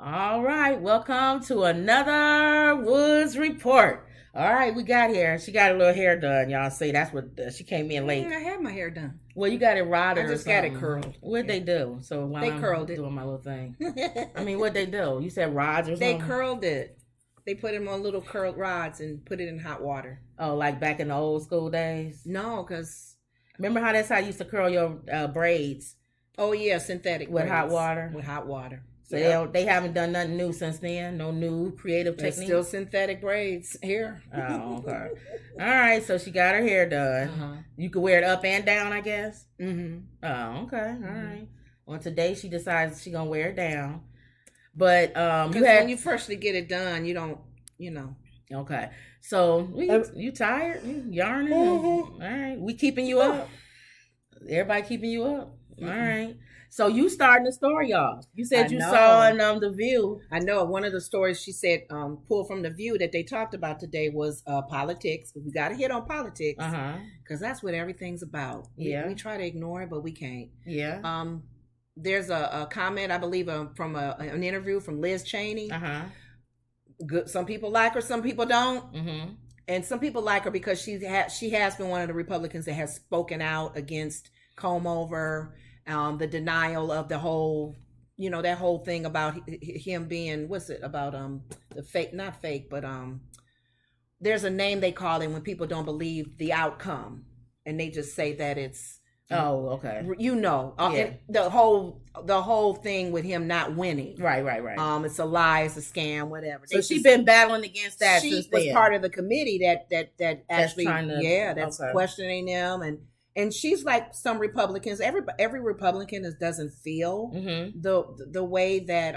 All right, welcome to another Woods Report. All right, we got here. She got a little hair done. Y'all see, that's what she came in late. I had my hair done. Well, you got it rotted. I just got it curled. What'd they do? So while they I'm curled it. Doing my little thing. I mean, what'd they do? You said rods or something? They curled it. They put them on little curled rods and put it in hot water. Oh, like back in the old school days? No, because remember how that's how you used to curl your braids? Oh yeah, synthetic with braids. hot water. With hot water. So they haven't done nothing new since then? No new creative techniques? Still synthetic braids here. Oh, okay. All right, so she got her hair done. Uh-huh. You could wear it up and down, I guess? Mm-hmm. Oh, okay. All right. Well, today she decides she's going to wear it down. But when you first get it done, you don't, Okay. So, you tired? You yarning? Mm-hmm. All right. We keeping you up? Everybody keeping you up? Mm-hmm. All right. So you starting the story off. You said you saw in The View. I know one of the stories she said pulled from The View that they talked about today was politics. We got to hit on politics because that's what everything's about. Yeah. We try to ignore it, but we can't. Yeah. There's a comment, I believe, from an interview from Liz Cheney. Good. Some people like her, some people don't. Mm-hmm. And some people like her because she has been one of the Republicans that has spoken out against comb over. The denial of the whole, that whole thing about him being, what's it about, the fake, not fake, but there's a name they call it when people don't believe the outcome. And they just say that it's, oh, okay. Yeah. The whole thing with him not winning. Right. It's a lie, it's a scam, whatever. So she's been battling against that she since was then. part of the committee that actually, that's questioning them and she's like some Republicans. Every Republican doesn't feel the way that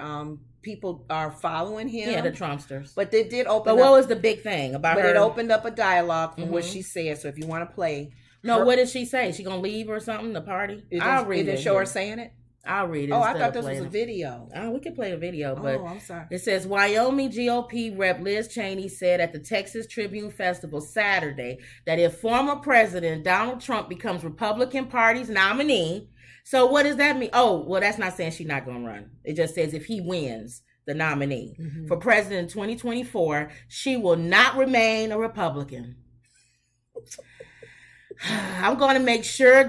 people are following him. Yeah, the Trumpsters. But they did open. But what was the big thing about her? But it opened up a dialogue from what she said. So if you want to play, what did she say? She gonna leave or something? The party? I'll read it. Didn't show her saying it. I'll read it. Oh, I thought this was a video. Oh, we could play a video, but I'm sorry. It says Wyoming GOP rep Liz Cheney said at the Texas Tribune Festival Saturday that if former President Donald Trump becomes Republican Party's nominee, so what does that mean? Oh, well, that's not saying she's not going to run. It just says if he wins the nominee for president in 2024, she will not remain a Republican. I'm going to make sure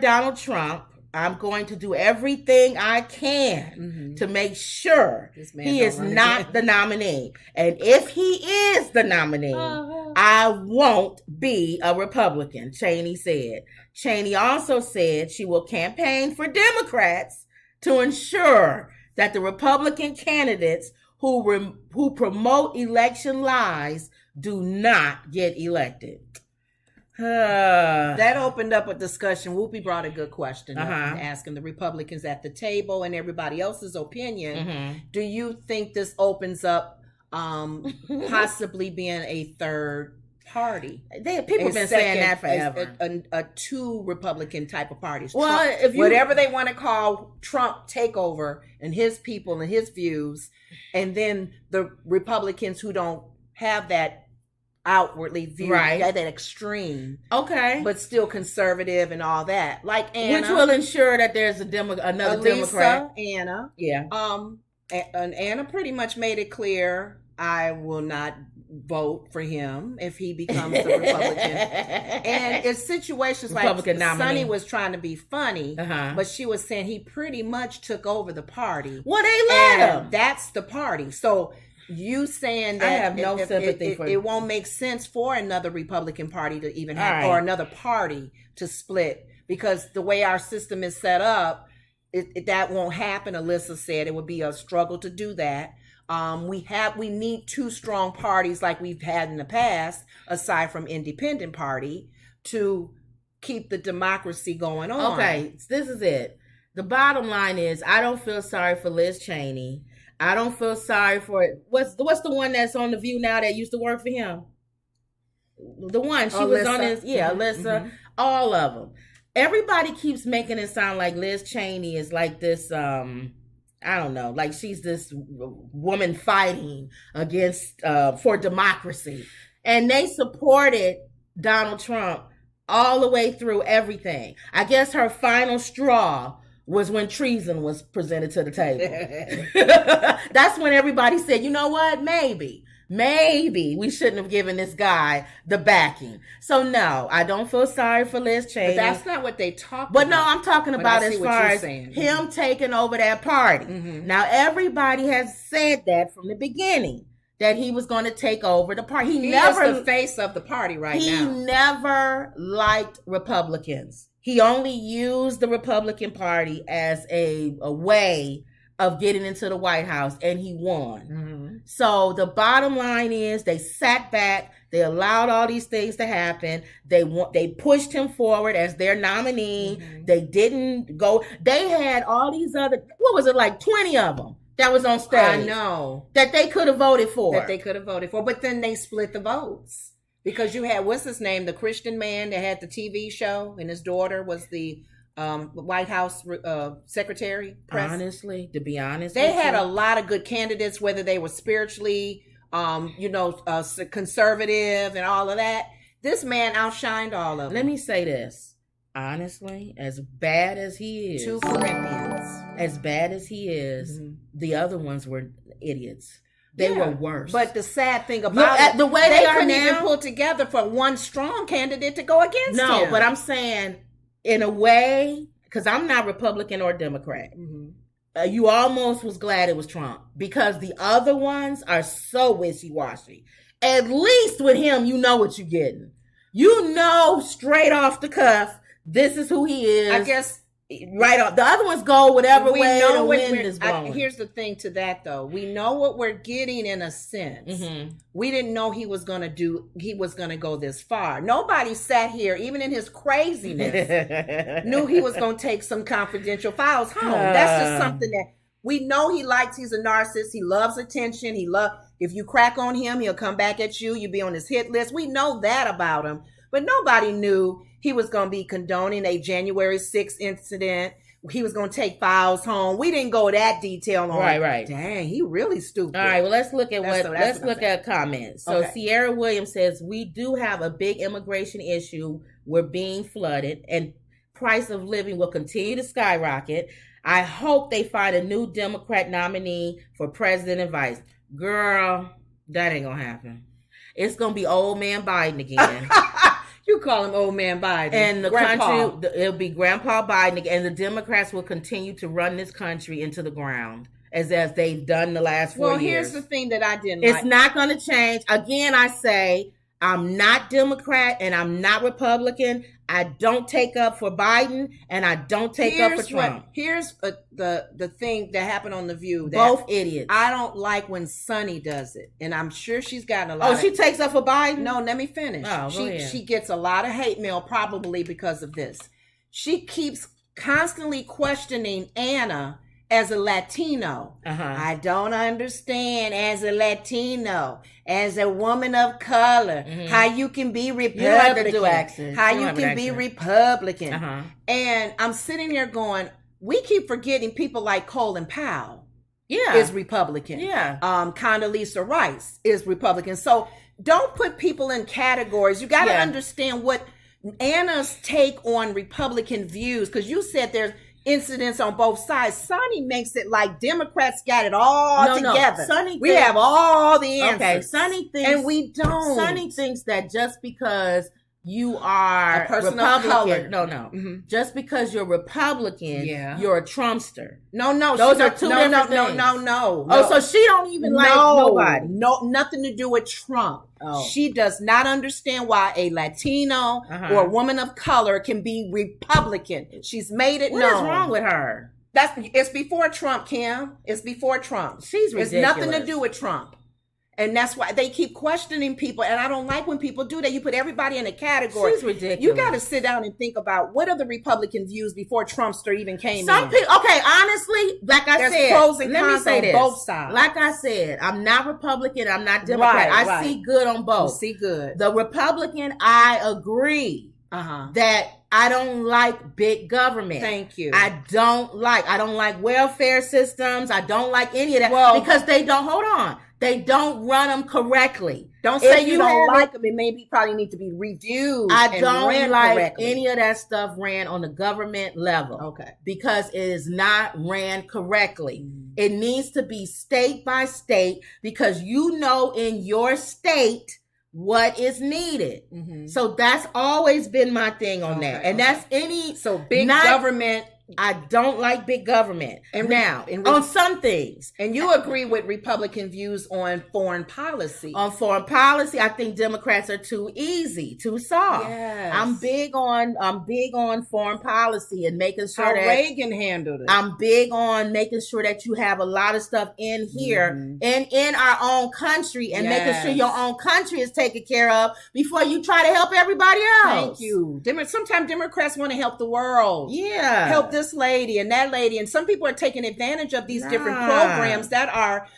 I'm going to do everything I can to make sure he is not the nominee. And if he is the nominee, I won't be a Republican, Cheney said. Cheney also said she will campaign for Democrats to ensure that the Republican candidates who promote election lies do not get elected. That opened up a discussion. Whoopi brought a good question, asking the Republicans at the table and everybody else's opinion. Do you think this opens up possibly being a third party? People have been saying that forever. A two Republican type of parties. Well, Trump, whatever they want to call Trump takeover and his people and his views, and then the Republicans who don't have that outwardly view, that extreme, but still conservative and all that, like Anna, which will ensure that there's another Democrat. Anna, and Anna pretty much made it clear I will not vote for him if he becomes the Republican. And it's situations Republican like nominee. Sonny was trying to be funny, but she was saying he pretty much took over the party. Well, they let him. That's the party. So you saying that I have no sympathy for it won't make sense for another Republican Party to even have or another party to split, because the way our system is set up, that won't happen. Alyssa said it would be a struggle to do that. We need two strong parties like we've had in the past, aside from independent party, to keep the democracy going on. Okay, this is it. The bottom line is I don't feel sorry for Liz Cheney. I don't feel sorry for it. What's the one that's on The View now that used to work for him? The one she was on his, Alyssa, all of them. Everybody keeps making it sound like Liz Cheney is like this, I don't know, like she's this woman fighting against, for democracy. And they supported Donald Trump all the way through everything. I guess her final straw was when treason was presented to the table. That's when everybody said, you know what, maybe we shouldn't have given this guy the backing. So no, I don't feel sorry for Liz Cheney. But that's not what they talk about. But no, I'm talking about as far as him taking over that party. Mm-hmm. Now, everybody has said that from the beginning, that he was going to take over the party. He never is the face of the party now. He never liked Republicans. He only used the Republican Party as a way of getting into the White House, and he won. Mm-hmm. So the bottom line is they sat back, they allowed all these things to happen. They pushed him forward as their nominee. Mm-hmm. They didn't go. They had all these other, what was it, like 20 of them that was on stage. I know. That they could have voted for. But then they split the votes. Because you had, what's his name, the Christian man that had the TV show, and his daughter was the White House secretary. Press. Honestly, to be honest, they had a lot of good candidates, whether they were spiritually, conservative and all of that. This man outshined all of them. Let me say this. Honestly, as bad as he is, 2 Corinthians. As bad as he is, mm-hmm. the other ones were idiots. They were worse. But the sad thing about it, the way they couldn't now, even pull together for one strong candidate to go against him. No, but I'm saying, in a way, because I'm not Republican or Democrat, mm-hmm. You almost was glad it was Trump, because the other ones are so wishy-washy. At least with him, you know what you're getting. You know straight off the cuff, this is who he is. I guess... Right on. The other ones go whatever way the wind is blowing. Here's the thing to that, though. We know what we're getting in a sense. Mm-hmm. We didn't know he was going to go this far. Nobody sat here, even in his craziness, knew he was going to take some confidential files home. That's just something that we know he likes. He's a narcissist. He loves attention. If you crack on him, he'll come back at you. You'll be on his hit list. We know that about him. But nobody knew he was going to be condoning a January 6th incident. He was going to take files home. We didn't go that detail on. Right. Dang, he really stupid. All right, well, let's look at comments. So Sierra Williams says, we do have a big immigration issue. We're being flooded, and price of living will continue to skyrocket. I hope they find a new Democrat nominee for president and vice. Girl, that ain't going to happen. It's going to be old man Biden again. You call him old man Biden. And the country, it'll be Grandpa Biden, and the Democrats will continue to run this country into the ground as they've done the last 4 years. Well, here's the thing that I didn't like. It's not going to change. Again, I say, I'm not Democrat and I'm not Republican. I don't take up for Biden and I don't take up for Trump. Here's the thing that happened on The View. Both idiots. I don't like when Sunny does it. And I'm sure she's gotten a lot. She takes up for Biden? No, let me finish. She gets a lot of hate mail probably because of this. She keeps constantly questioning Anna as a Latino. I don't understand as a Latino, as a woman of color, how you can be Republican, how you can be Republican. And I'm sitting here going, we keep forgetting people like Colin Powell is Republican. Condoleezza Rice is Republican. So don't put people in categories. You got to understand what Anna's take on Republican views, because you said there's incidents on both sides. Sonny makes it like Democrats got it all together. We have all the answers. Okay, Sonny thinks, and we don't. Sonny thinks that just because you are a person of color, just because you're Republican, you're a Trumpster. No, those are two different things. No. Oh, so she don't even like nobody. No, nothing to do with Trump. She does not understand why a Latino or a woman of color can be Republican. She's made it known. What is wrong with her? It's before Trump, Kim. It's before Trump. She's ridiculous. It's nothing to do with Trump. And that's why they keep questioning people. And I don't like when people do that. You put everybody in a category. She's ridiculous. You got to sit down and think about what are the Republican views before Trumpster even came in. Okay, honestly, like I said, there's pros and cons on both sides. Like I said, I'm not Republican. I'm not Democrat. I see good on both. You see good. The Republican, I agree that I don't like big government. Thank you. I don't like welfare systems. I don't like any of that because they don't run them correctly. Don't say you don't like them. It maybe probably need to be reviewed. I don't like any of that stuff ran on the government level. Okay. Because it is not ran correctly. It needs to be state by state because in your state what is needed. So that's always been my thing on that. And that's big government. I don't like big government. And on some things. And you agree with Republican views on foreign policy. On foreign policy, I think Democrats are too easy, too soft. Yes. I'm big on foreign policy and making sure how Reagan handled it. I'm big on making sure that you have a lot of stuff in here and in our own country and making sure your own country is taken care of before you try to help everybody else. Thank you. Sometimes Democrats want to help the world. Yeah. Help this lady and that lady, and some people are taking advantage of these different programs that are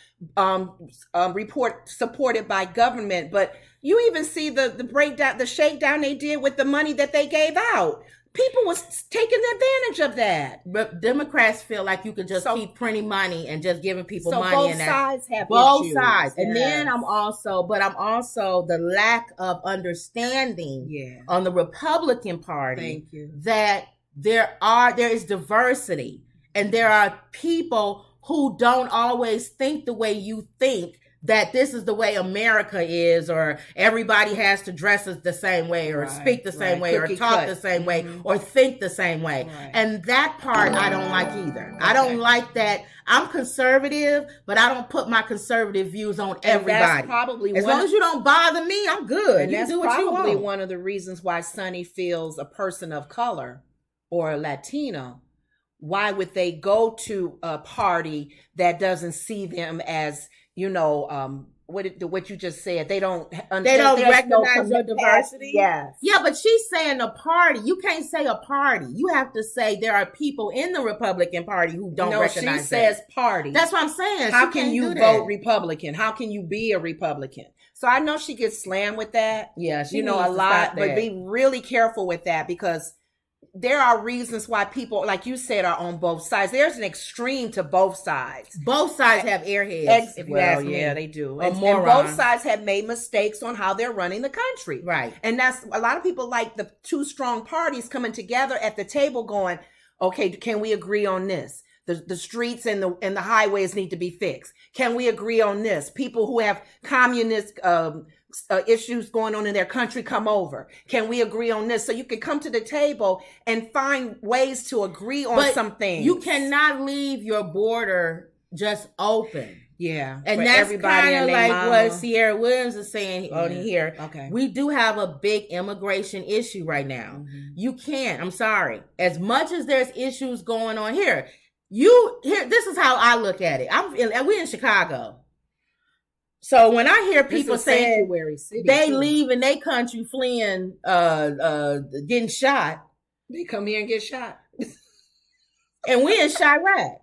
supported by government. But you even see the breakdown, the shakedown they did with the money that they gave out. People was taking advantage of that. But Democrats feel like you could just keep printing money and just giving people money. Both sides have both issues. Sides. And then I'm also the lack of understanding on the Republican Party. Thank you. That there is diversity and there are people who don't always think the way you think, that this is the way America is, or everybody has to dress the same way or speak the same way or talk the same way or think the same way. And that part I don't like either. Okay. I don't like that. I'm conservative, but I don't put my conservative views on everybody. That's probably as long as you don't bother me, I'm good. And you that's do what you want. Probably one of the reasons why Sonny feels a person of color or a Latino, why would they go to a party that doesn't see them as, what you just said? They don't recognize your diversity. Yes. Yeah, but she's saying a party. You can't say a party. You have to say there are people in the Republican Party who don't recognize. She says party. That's what I'm saying. How can you vote Republican? How can you be a Republican? So I know she gets slammed with that. Yeah, she a lot, but be really careful with that because there are reasons why people, like you said, are on both sides. There's an extreme to both sides. Both sides have airheads. If you ask me. Yeah, they do. And both sides have made mistakes on how they're running the country. Right. And that's a lot of people like the two strong parties coming together at the table going, okay, can we agree on this? The streets and the highways need to be fixed. Can we agree on this? People who have communist issues going on in their country come over. Can we agree on this? So you can come to the table and find ways to agree on some things. You cannot leave your border just open. Yeah. And that's kind of like what Sierra Williams is saying on here. Okay. We do have a big immigration issue right now. You can't. I'm sorry. As much as there's issues going on here, this is how I look at it. We're in Chicago. So when I hear people saying they leave in their country fleeing, getting shot, they come here and get shot, and we in Chirac.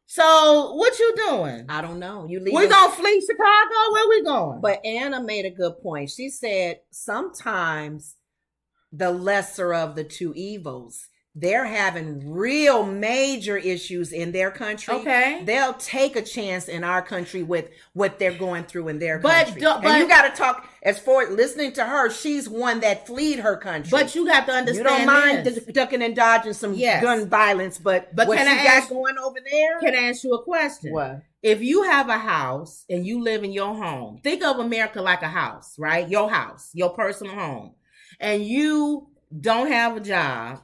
So what you doing? I don't know. We're gonna flee Chicago. Where we going? But Anna made a good point. She said sometimes the lesser of the two evils. They're having real major issues in their country. Okay. They'll take a chance in our country with what they're going through in their country. But and you got to talk, as for listening to her, she's one that fled her country. But you have to understand you don't mind ducking and dodging some gun violence, but what can you got going over there? Can I ask you a question? What? If you have a house and you live in your home, think of America like a house, right? Your house, your personal home. And you don't have a job.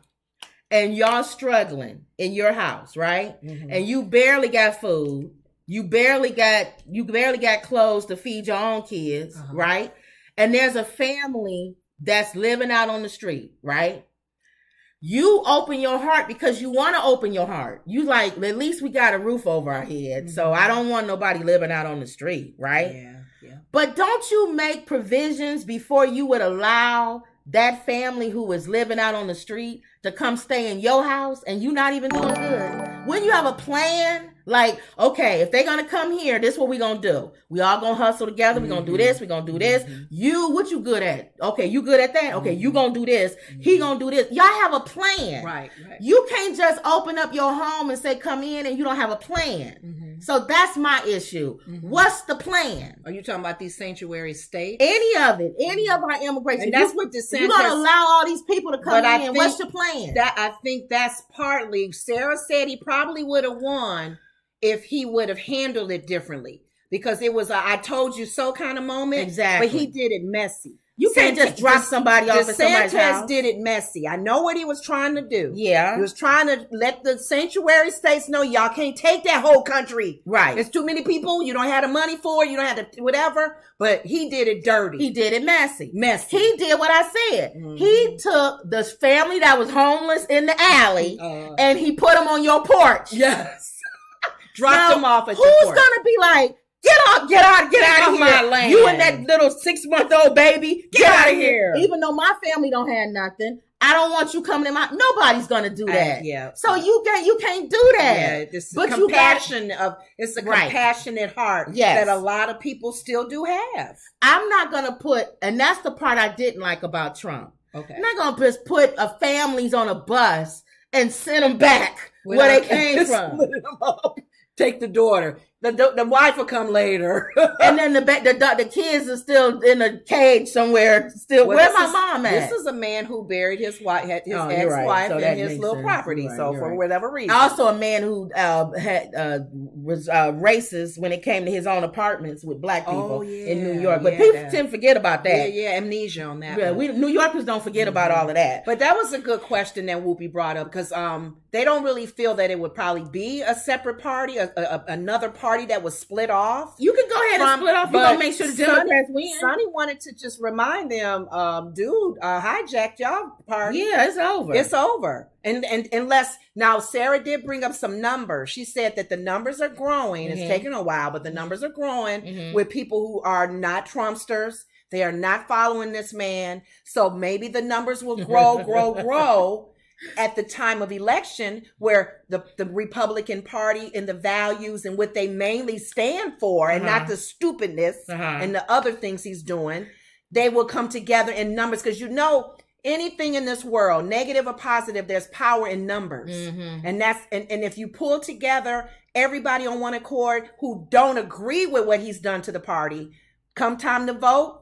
And y'all struggling in your house, right? And you barely got food. You barely got clothes to feed your own kids, right? And there's a family that's living out on the street, right? You open your heart because you want to open your heart. You like, at least we got a roof over our head. So I don't want nobody living out on the street, right? Yeah. But don't you make provisions before you would allow that family who is living out on the street to come stay in your house and you not even doing good? When you have a plan, Like, okay, if they're going to come here, this is what we're going to do. We all going to hustle together. We're going to do this. We're going to do this. What you good at? Okay, you good at that? Okay, you going to do this. He going to do this. Y'all have a plan. Right. You can't just open up your home and say, come in, and you don't have a plan. So that's my issue. What's the plan? Are you talking about these sanctuary states? Any of it. Any of our immigration. And that's what DeSantis... You're going to allow all these people to come in. What's your plan? I think that's partly... Sarah said he probably would have won if he would have handled it differently. Because it was a I told you so kind of moment. Exactly. But he did it messy. You can't just drop somebody off at somebody's house. DeSantis did it messy. I know what he was trying to do. Yeah. He was trying to let the sanctuary states know y'all can't take that whole country. Right. There's too many people. You don't have the money for it. You don't have the whatever. But he did it dirty. He did it messy. Messy. He did what I said. He took the family that was homeless in the alley and he put them on your porch. Yes. Dropped them off at your porch. Who's going to be like, get out of here. My land. You and that little 6-month-old baby, get out of here. Even though my family don't have nothing, I don't want you coming in my. Nobody's gonna do that. Yeah. So you can't do that. Yeah. This compassion it's a compassionate heart that a lot of people still do have. I'm not gonna put, and that's the part I didn't like about Trump. Okay. I'm not gonna just put families on a bus and send them back where they came from. Split them up. Take the daughter. The wife will come later. And then the kids are still in a cage somewhere. Still, where's my mom at? This is a man who buried his wife, his ex-wife, in his little property. Right, for whatever reason. Also, a man who was racist when it came to his own apartments with black people in New York. But people tend to forget about that. Yeah, amnesia on that. Yeah, New Yorkers don't forget about all of that. But that was a good question that Whoopi brought up because they don't really feel that it would probably be a separate party, another party that was split off. You can go ahead and split off. You're going to make sure the Democrats win. Sonny wanted to just remind them, dude, hijacked y'all party. Yeah, it's over. It's over. And unless, now Sarah did bring up some numbers. She said that the numbers are growing. It's taken a while, but the numbers are growing with people who are not Trumpsters. They are not following this man. So maybe the numbers will grow. At the time of election, where the Republican Party and the values and what they mainly stand for, and not the stupidness and the other things he's doing, they will come together in numbers. Because anything in this world, negative or positive, there's power in numbers, and that's and if you pull together everybody on one accord who don't agree with what he's done to the party, come time to vote.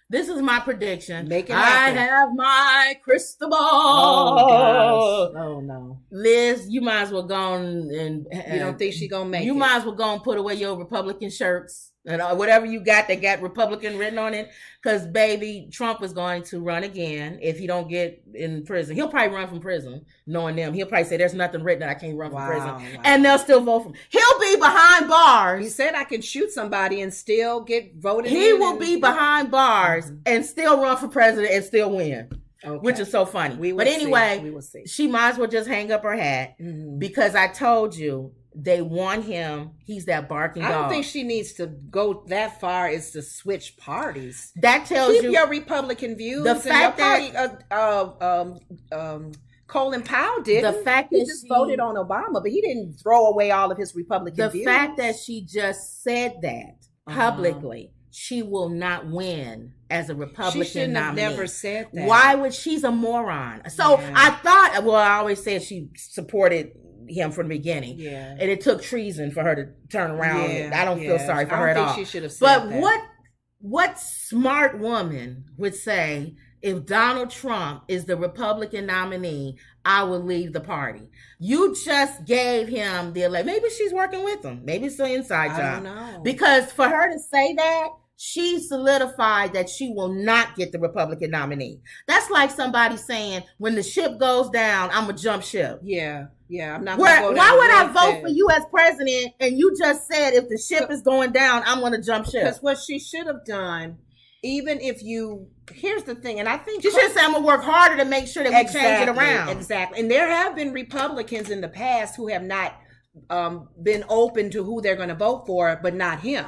This is my prediction. Make it happen. I have my crystal ball. Oh, gosh. Oh, no. Liz, you might as well go on and... you don't think she gonna make it? You might as well go and put away your Republican shirts and whatever you got that got Republican written on it. Because, baby, Trump is going to run again if he don't get in prison. He'll probably run from prison, knowing them. He'll probably say, there's nothing written that I can't run from prison. Wow. And they'll still vote for him. He'll be behind bars. He said I can shoot somebody and still get voted in. He will be behind bars and still run for president and still win. Okay. Which is so funny. But anyway, we will see. She might as well just hang up her hat because I told you, they want him. He's that barking dog. I don't think she needs to go that far as to switch parties. That tells you your Republican views. The fact that Colin Powell did. The fact that he just voted on Obama, but he didn't throw away all of his Republican views. The fact that she just said that publicly, she will not win as a Republican. She shouldn't have never said that. Why would she's a moron? So I thought. Well, I always said she supported him from the beginning, and it took treason for her to turn around. I don't feel sorry for her at all. She should have said that. What smart woman would say, if Donald Trump is the Republican nominee, I will leave the party? You just gave him the elect. Maybe she's working with him. Maybe it's an inside job. I don't know. Because for her to say that, she solidified that she will not get the Republican nominee. That's like somebody saying, when the ship goes down, I'm going to jump ship. Yeah, I'm not. Why would I vote for you as president? And you just said, if the ship is going down, I'm going to jump ship. Because what she should have done, even if you, here's the thing, and I think she should say, I'm going to work harder to make sure that we change it around. Exactly. And there have been Republicans in the past who have not been open to who they're going to vote for, but not him.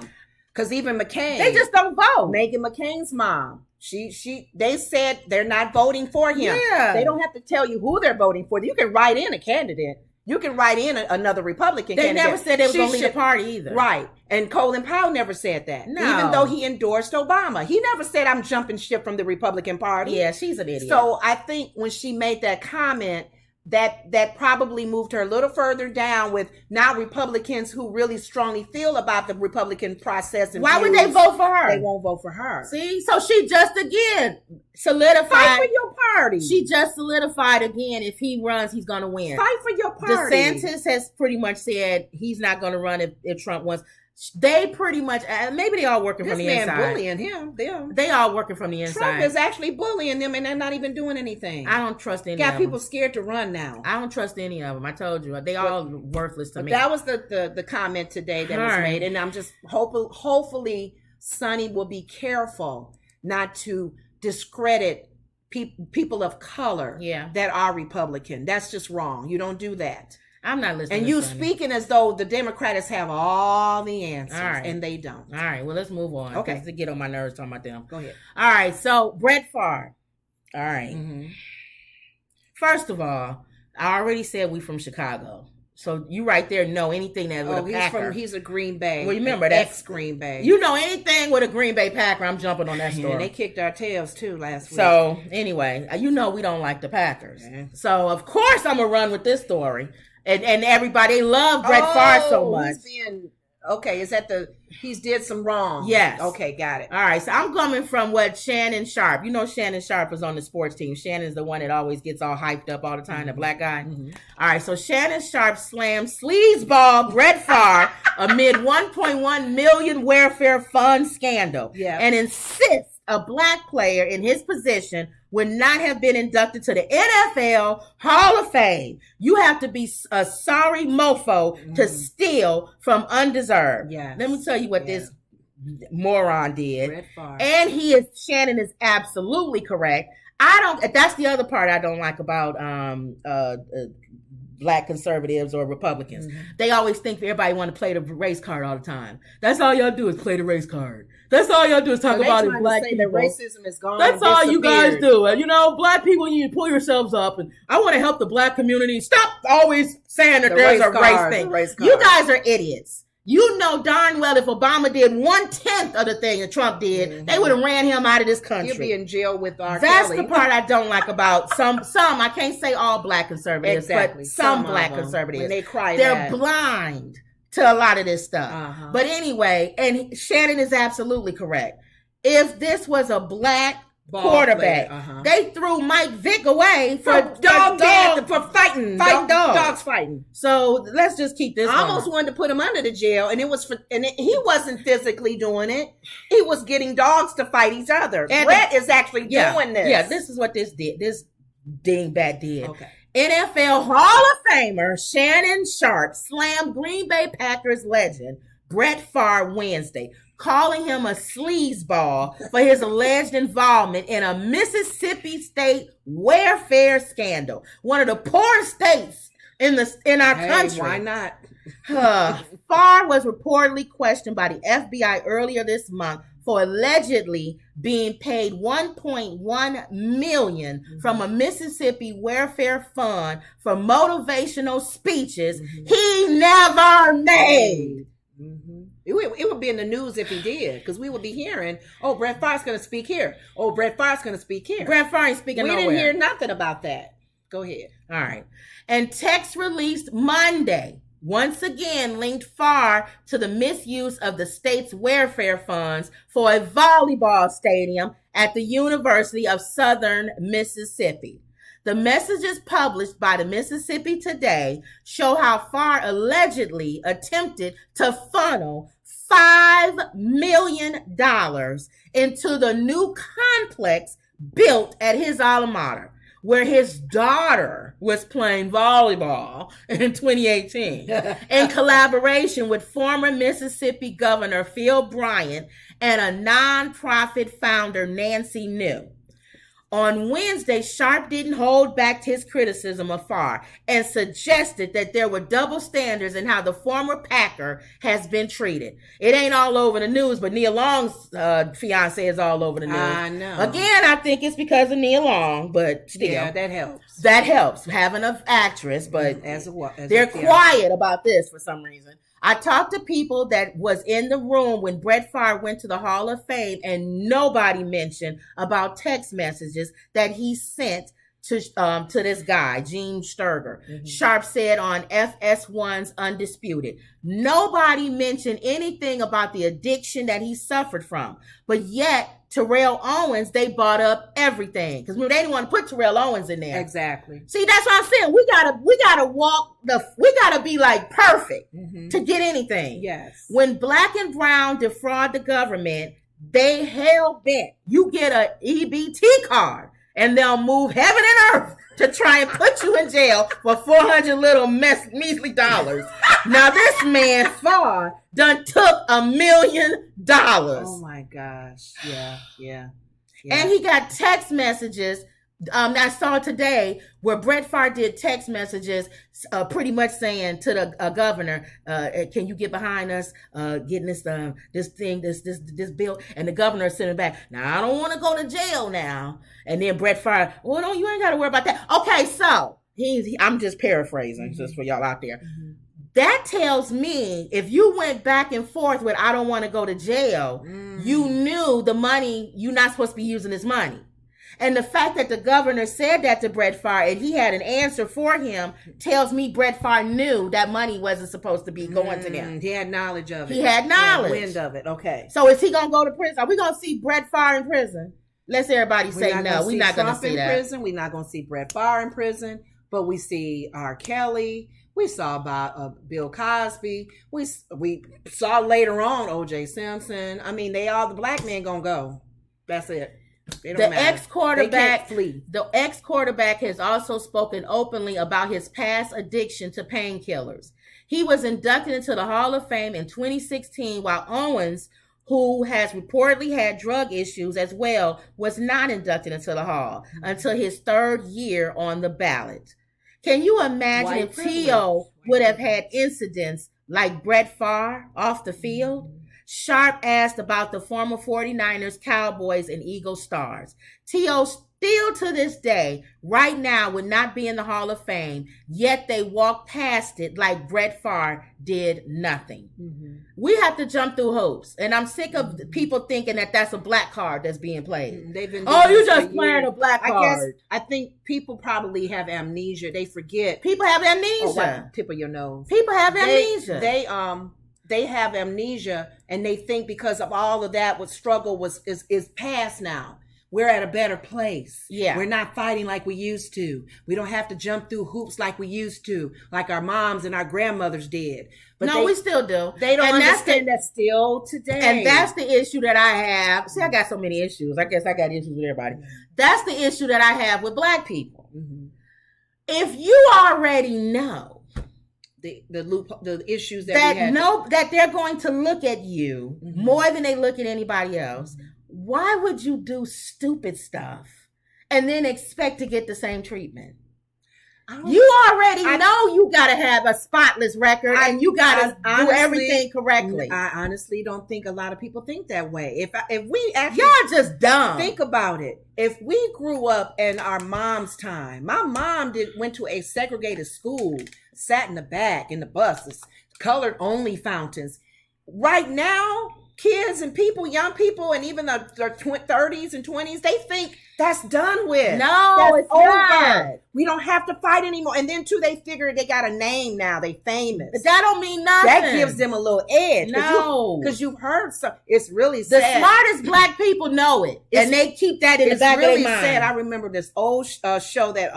Because even McCain, they just don't vote. Meghan McCain's mom, they said they're not voting for him. Yeah. They don't have to tell you who they're voting for. You can write in a candidate. You can write in another Republican They candidate. never said they was going to leave the party either. Right. And Colin Powell never said that. No. Even though he endorsed Obama. He never said, I'm jumping ship from the Republican Party. Yeah, she's an idiot. So I think when she made that comment, that probably moved her a little further down with now Republicans who really strongly feel about the Republican process. And why would they vote for her? They won't vote for her. See? So she just, again, solidified. Fight for your party. She just solidified again, if he runs, he's going to win. Fight for your party. DeSantis has pretty much said he's not going to run if Trump wins. They pretty much, maybe they all working from the inside. This man bullying him. They all working from the inside. Trump is actually bullying them and they're not even doing anything. I don't trust any of them. Got people scared to run now. I don't trust any of them. I told you. They all worthless to me. That was the comment today that was made. And I'm just hopefully Sonny will be careful not to discredit people of color that are Republican. That's just wrong. You don't do that. I'm not listening. And you speaking as though the Democrats have all the answers, and they don't. All right, well, let's move on. Okay. To get on my nerves talking about them. Go ahead. All right, so Bret Favre. All right. Mm-hmm. First of all, I already said we from Chicago. So you right there know anything that with a Packer. He's a Green Bay. Well, you remember that. Ex-Green Bay. You know anything with a Green Bay Packer, I'm jumping on that story. And they kicked our tails too last week. So anyway, you know we don't like the Packers. Okay. So of course I'm going to run with this story. And everybody loved Bret Favre so much. Is that he's did some wrong? Yes. Okay, got it. All right, so I'm coming from what Shannon Sharpe. You know Shannon Sharpe is on the sports team. Shannon's the one that always gets all hyped up all the time, the black guy. Mm-hmm. All right, so Shannon Sharpe slammed sleazeball Bret Favre amid 1.1 million welfare fund scandal. Yeah. And insists a black player in his position would not have been inducted to the NFL Hall of Fame. You have to be a sorry mofo to steal from undeserved. Yeah. Let me tell you what this moron did. And Shannon is absolutely correct. That's the other part I don't like about black conservatives or Republicans. Mm-hmm. They always think everybody want to play the race card all the time. That's all y'all do is play the race card. That's all y'all do is talk about it. Black people. That racism is gone. That's all you guys do. And black people, you need to pull yourselves up. And I want to help the black community. Stop always saying that there's a race thing. You guys are idiots. You know darn well if Obama did 1/10 of the thing that Trump did, they would have ran him out of this country. He'll be in jail with R. That's Kelly. the part I don't like about some. I can't say all black conservatives, but some black conservatives. When they cry, they're blind to a lot of this stuff. Uh-huh. But anyway, and Shannon is absolutely correct. If this was a black quarterback, they threw Mike Vick away for fighting dogs. Dogs fighting. So let's just keep this. I almost wanted to put him under the jail, and he wasn't physically doing it. He was getting dogs to fight each other. And Bret is actually doing this. Yeah, this is what this did. This dingbat did. Okay. NFL Hall of Famer Shannon Sharpe slammed Green Bay Packers legend Bret Favre Wednesday, calling him a sleazeball for his alleged involvement in a Mississippi state welfare scandal, one of the poorest states in our country. Why not? Favre was reportedly questioned by the FBI earlier this month for allegedly being paid $1.1 million from a Mississippi welfare fund for motivational speeches he never made. Mm-hmm. It would be in the news if he did, because we would be hearing, Bret Favre's going to speak here. Bret Favre's going to speak here. Bret Favre ain't speaking nowhere. We didn't hear nothing about that. Go ahead. All right. And text released Monday once again linked Favre to the misuse of the state's welfare funds for a volleyball stadium at the University of Southern Mississippi. The messages published by the Mississippi Today show how Favre allegedly attempted to funnel $5 million into the new complex built at his alma mater, where his daughter was playing volleyball in 2018 in collaboration with former Mississippi Governor Phil Bryant and a nonprofit founder, Nancy New. On Wednesday, Sharp didn't hold back his criticism of Farve and suggested that there were double standards in how the former Packer has been treated. It ain't all over the news, but Nia Long's fiance is all over the news. I know. Again, I think it's because of Nia Long, but still. Yeah, that helps. That helps, having an actress, but they're quiet quiet about this for some reason. I talked to people that was in the room when Bret Favre went to the Hall of Fame, and nobody mentioned about text messages that he sent to this guy, Gene Sturger. Mm-hmm. Sharp said on FS1's Undisputed. Nobody mentioned anything about the addiction that he suffered from. But yet, Terrell Owens, they bought up everything. Because they didn't want to put Terrell Owens in there. Exactly. See, that's what I'm saying. We gotta be like perfect to get anything. Yes. When Black and Brown defraud the government, they hell bent. You get a EBT card and they'll move heaven and earth to try and put you in jail for 400 little measly dollars. Now this man Farve done took $1 million. Oh my gosh. Yeah. And he got text messages. I saw today where Bret Favre did text messages pretty much saying to the governor, can you get behind us getting this bill? And the governor sent it back. Now, I don't want to go to jail now. And then Bret Favre, well, no, you ain't got to worry about that. Okay, so I'm just paraphrasing just for y'all out there. Mm-hmm. That tells me if you went back and forth with I don't want to go to jail, you knew the money, you're not supposed to be using this money. And the fact that the governor said that to Bret Favre and he had an answer for him tells me Bret Favre knew that money wasn't supposed to be going to them. He had knowledge of it. He had knowledge. Wind of it. Okay. So is he going to go to prison? Are we going to see Bret Favre in prison? Let's everybody say no. We're not going to see that. Prison. We're not going to see Bret Favre in prison, but we see R. Kelly. We saw about Bill Cosby. We saw later on O.J. Simpson. I mean, the black men going to go. That's it. The ex-quarterback has also spoken openly about his past addiction to painkillers. He was inducted into the Hall of Fame in 2016, while Owens, who has reportedly had drug issues as well, was not inducted into the Hall until his third year on the ballot. Can you imagine if T.O. would have had incidents like Bret Favre off the field? Sharp asked about the former 49ers, Cowboys, and Eagles stars. T.O. still to this day, right now, would not be in the Hall of Fame, yet they walk past it like Bret Favre did nothing. Mm-hmm. We have to jump through hoops, and I'm sick of people thinking that that's a black card that's being played. You just playing a black card. I think people probably have amnesia. They forget. People have amnesia. Tip of your nose. People have amnesia. They have amnesia, and they think because of all of that, what struggle is past now. We're at a better place. Yeah. We're not fighting like we used to. We don't have to jump through hoops like we used to, like our moms and our grandmothers did. But we still do. They don't understand that still today. And that's the issue that I have. See, I got so many issues. I guess I got issues with everybody. That's the issue that I have with black people. Mm-hmm. If you already know the issues that they're going to look at you more than they look at anybody else, why would you do stupid stuff and then expect to get the same treatment? You already know you got to have a spotless record and you got to do everything correctly. I honestly don't think a lot of people think that way. If we actually, y'all just dumb. Think about it. If we grew up in our mom's time, my mom went to a segregated school, sat in the back in the buses, colored only fountains. Right now, kids and people, young people, and even their 30s and 20s, they think that's done with. No, it's over. Not. We don't have to fight anymore. And then, too, they figure they got a name now. They famous. But that don't mean nothing. That gives them a little edge. No. Because you've heard some. It's really sad. The smartest black people know it. And they keep that in the back of their mind. It's really sad. I remember this old show that,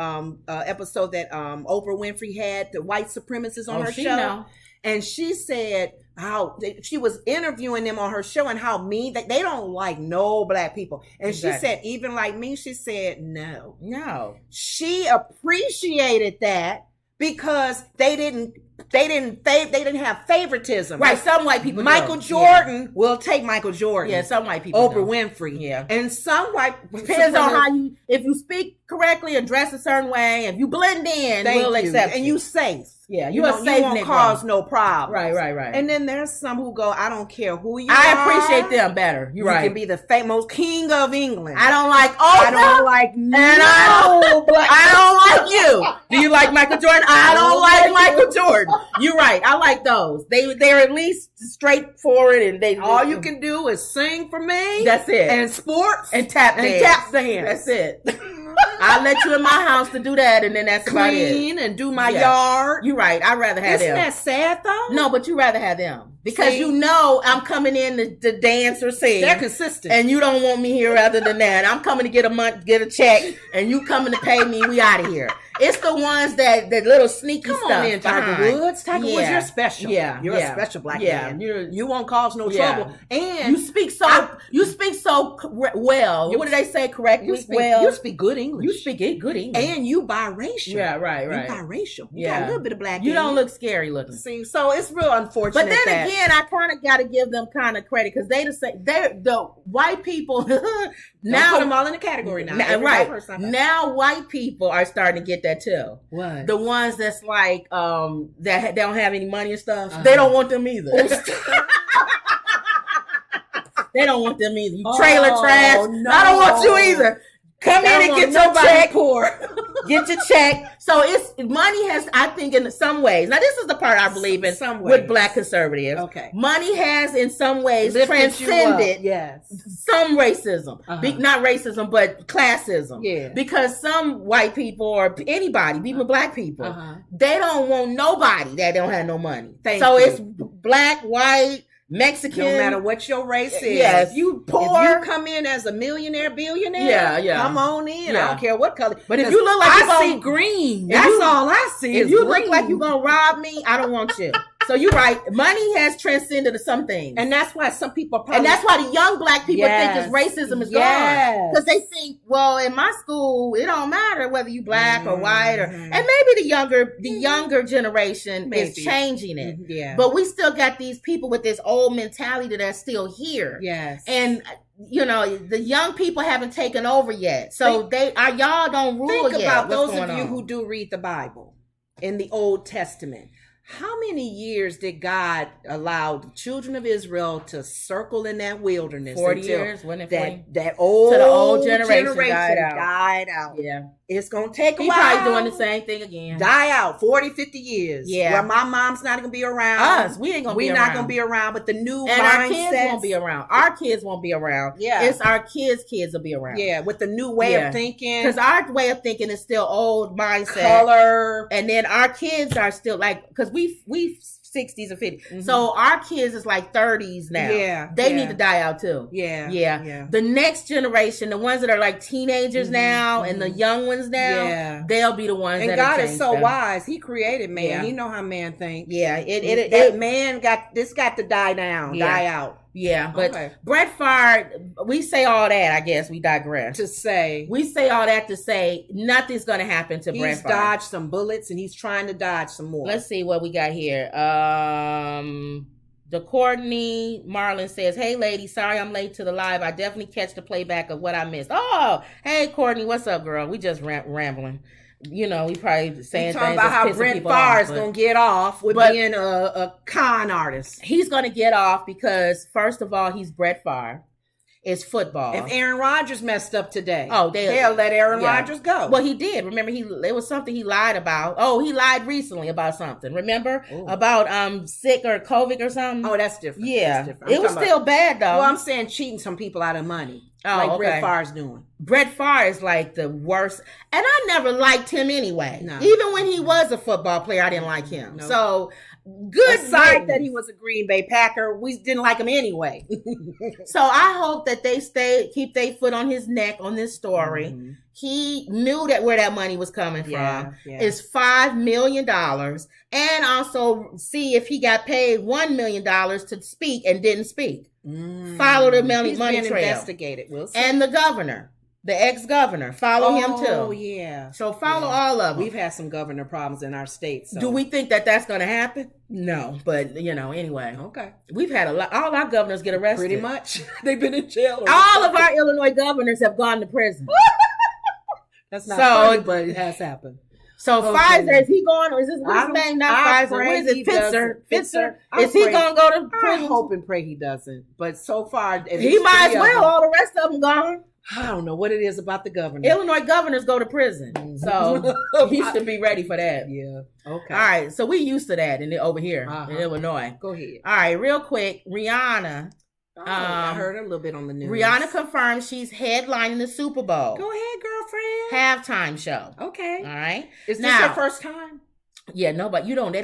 episode that Oprah Winfrey had, the white supremacists on her show. Know. And she said how she was interviewing them on her show and how mean they don't like no black people. And exactly. She said, even like me, she said, no. No. She appreciated that because they didn't they didn't have favoritism. Right, some white people Michael Jordan will take Michael Jordan. Yeah, some white people Oprah Winfrey. Yeah. And some white depends on how you, if you speak correctly and dress a certain way, if you blend in, we'll accept you. And you safe. Yeah, you won't cause no problem. Right. And then there's some who go, I don't care who you are. I appreciate them better. You're right. You can be the famous king of England. I don't like I don't like I don't like you. Do you like Michael Jordan? I don't like Michael Jordan. You're right. I like those. They're at least straightforward and all you can do is sing for me. That's it. And sports and tap dance. That's it. I'll let you in my house to do that, and then that's about it. Clean and do my yard. You're right. I'd rather have them. Isn't that sad, though? No, but you rather have them. Because you know I'm coming in to dance or sing. They're consistent. And you don't want me here other than that. I'm coming to get a check, and you coming to pay me. We out of here. It's the ones that little sneaky stuff. Come on in, Tiger Woods. Tiger Woods, you're special. Yeah. You're a special black man. You won't cause no trouble. And you speak so well. What did they say correctly? You speak good English. You speak good English. And you biracial. Yeah, right. You biracial. You got a little bit of black. You don't look scary looking. See, so it's real unfortunate. But then again, I kind of got to give them kind of credit because they're the white people. Now put them all in the category now. Right. Now white people are starting to get that too. What? The ones that's like that don't have any money and stuff. They don't want them either. They don't want them either. You trailer trash. No. I don't want you either. Come in and get your check. Get your check. So money has, I think, in some ways. Now, this is the part I believe in with black conservatives. Okay. Money has, in some ways, transcended some racism. Not racism, but classism. Yeah. Because some white people or anybody, even black people, they don't want nobody that don't have no money. It's black, white, Mexican. No matter what your race is. Yes. You poor. If you come in as a millionaire, billionaire, come on in. I don't care what color. But if you look like I see green. That's all I see. If you look like you're going to rob me, I don't want you. So you're right. Money has transcended some things. And that's why some people and that's why the young black people think this racism is gone. Because they think, well, in my school, it don't matter whether you black or white and maybe the younger generation is changing it. Yeah. But we still got these people with this old mentality that's still here. Yes. And the young people haven't taken over yet. So y'all don't rule yet. Think about those of you who do read the Bible in the Old Testament. How many years did God allow the children of Israel to circle in that wilderness? 40 years, wasn't it 40? That old generation died out. Yeah. It's going to take a while. He's probably doing the same thing again. Die out, 40, 50 years. Yeah. Where my mom's not going to be around. We ain't going to be around. We're not going to be around, but the new and our kids won't be around. Our kids won't be around. Yeah. It's our kids' kids will be around. Yeah, with the new way of thinking. Because our way of thinking is still old mindset. Color. And then our kids are still like, because we 60s or 50s. Mm-hmm. So our kids is like 30s now. Yeah. They need to die out too. Yeah. The next generation, the ones that are like teenagers now and the young ones now, they'll be the ones and that God is so wise. He created man. Yeah. He know how man thinks. Yeah. Man got to die down, die out. Yeah, but Bret Farve, we say all that, I guess we digress. We say all that to say nothing's going to happen to Bret Farve. He's dodged some bullets and he's trying to dodge some more. Let's see what we got here. The Courtney Marlin says, hey, lady, sorry I'm late to the live. I definitely catch the playback of what I missed. Oh, hey, Courtney, what's up, girl? We just rambling. We probably saying talking about how Bret Favre is going to get off with being a con artist. He's going to get off because, first of all, he's Bret Favre. It's football. If Aaron Rodgers messed up today, they'll let Aaron Rodgers go. Well, he did. Remember, it was something he lied about. Oh, he lied recently about something. Remember? Ooh. About sick or COVID or something? Oh, that's different. Yeah. It was still bad, though. Well, I'm saying cheating some people out of money. Bret Favre's doing. Bret Favre is like the worst. And I never liked him anyway. No. Even when he was a football player, I didn't like him. No. So, good. Aside that he was a Green Bay Packer, we didn't like him anyway. So I hope that they keep their foot on his neck on this story. Mm-hmm. He knew where that money was coming from. Yeah. It's $5 million. And also see if he got paid $1 million to speak and didn't speak. Follow the money trail. Investigated. We'll see. And the governor The ex-governor. Follow him too. Oh, yeah. So follow all of them. We've had some governor problems in our state. So. Do we think that that's going to happen? No. But, anyway. Okay. We've had all our governors get arrested. Pretty much. They've been in jail. All of our Illinois governors have gone to prison. That's not funny, but it has happened. So Pfizer, is he going, or is his name not Pfizer? What is it? Fitzer? Is he going to go to prison? I hope and pray he doesn't. But so far, he might as well. All the rest of them gone. I don't know what it is about the governor. Illinois governors go to prison. So he should be ready for that. Yeah. Okay. All right. So we used to that over here in Illinois. Go ahead. All right. Real quick. Rihanna. I heard a little bit on the news. Rihanna confirms she's headlining the Super Bowl. Go ahead, girlfriend. Halftime show. Okay. All right. Is this your first time? Yeah, no, but they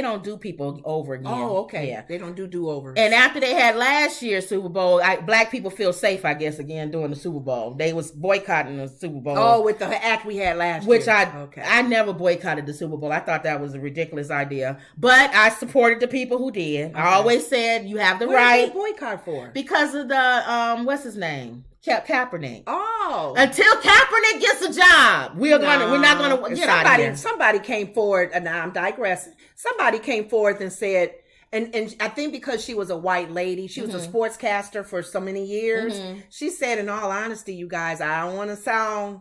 don't do people over again. Oh, okay. Yeah. They don't do do-overs. And after they had last year's Super Bowl, black people feel safe, I guess, again doing the Super Bowl. They was boycotting the Super Bowl. Oh, with the act we had last year. Which I never boycotted the Super Bowl. I thought that was a ridiculous idea. But I supported the people who did. Okay. I always said you have the right. What did they boycott for? Because of the what's his name? Kaepernick. Oh, until Kaepernick gets a job, we're not gonna get out of here. Somebody came forward, and now I'm digressing. Somebody came forward and said, and I think because she was a white lady, she was a sportscaster for so many years. She said, in all honesty, you guys, I don't want to sound.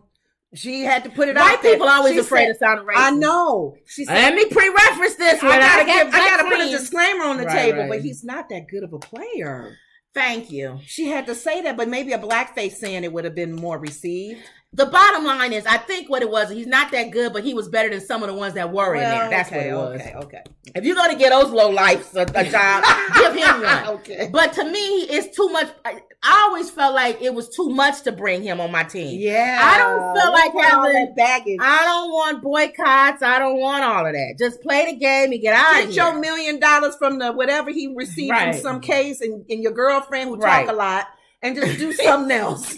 She had to put it out there. White people always afraid of sounding racist. I know. She said, let me pre-reference this. I gotta put a disclaimer on the table, but he's not that good of a player. Thank you. She had to say that, but maybe a blackface saying it would have been more received. The bottom line is, I think what it was, he's not that good, but he was better than some of the ones that were in there. That's what it was. Okay. If you're going to get those low lifes a job, give him one. Okay. But to me, it's too much. I always felt like it was too much to bring him on my team. Yeah. I don't feel like having that baggage. I don't want boycotts. I don't want all of that. Just play the game and get out of here. Get your $1 million from the whatever he received from some case and your girlfriend who talk a lot and just do something else.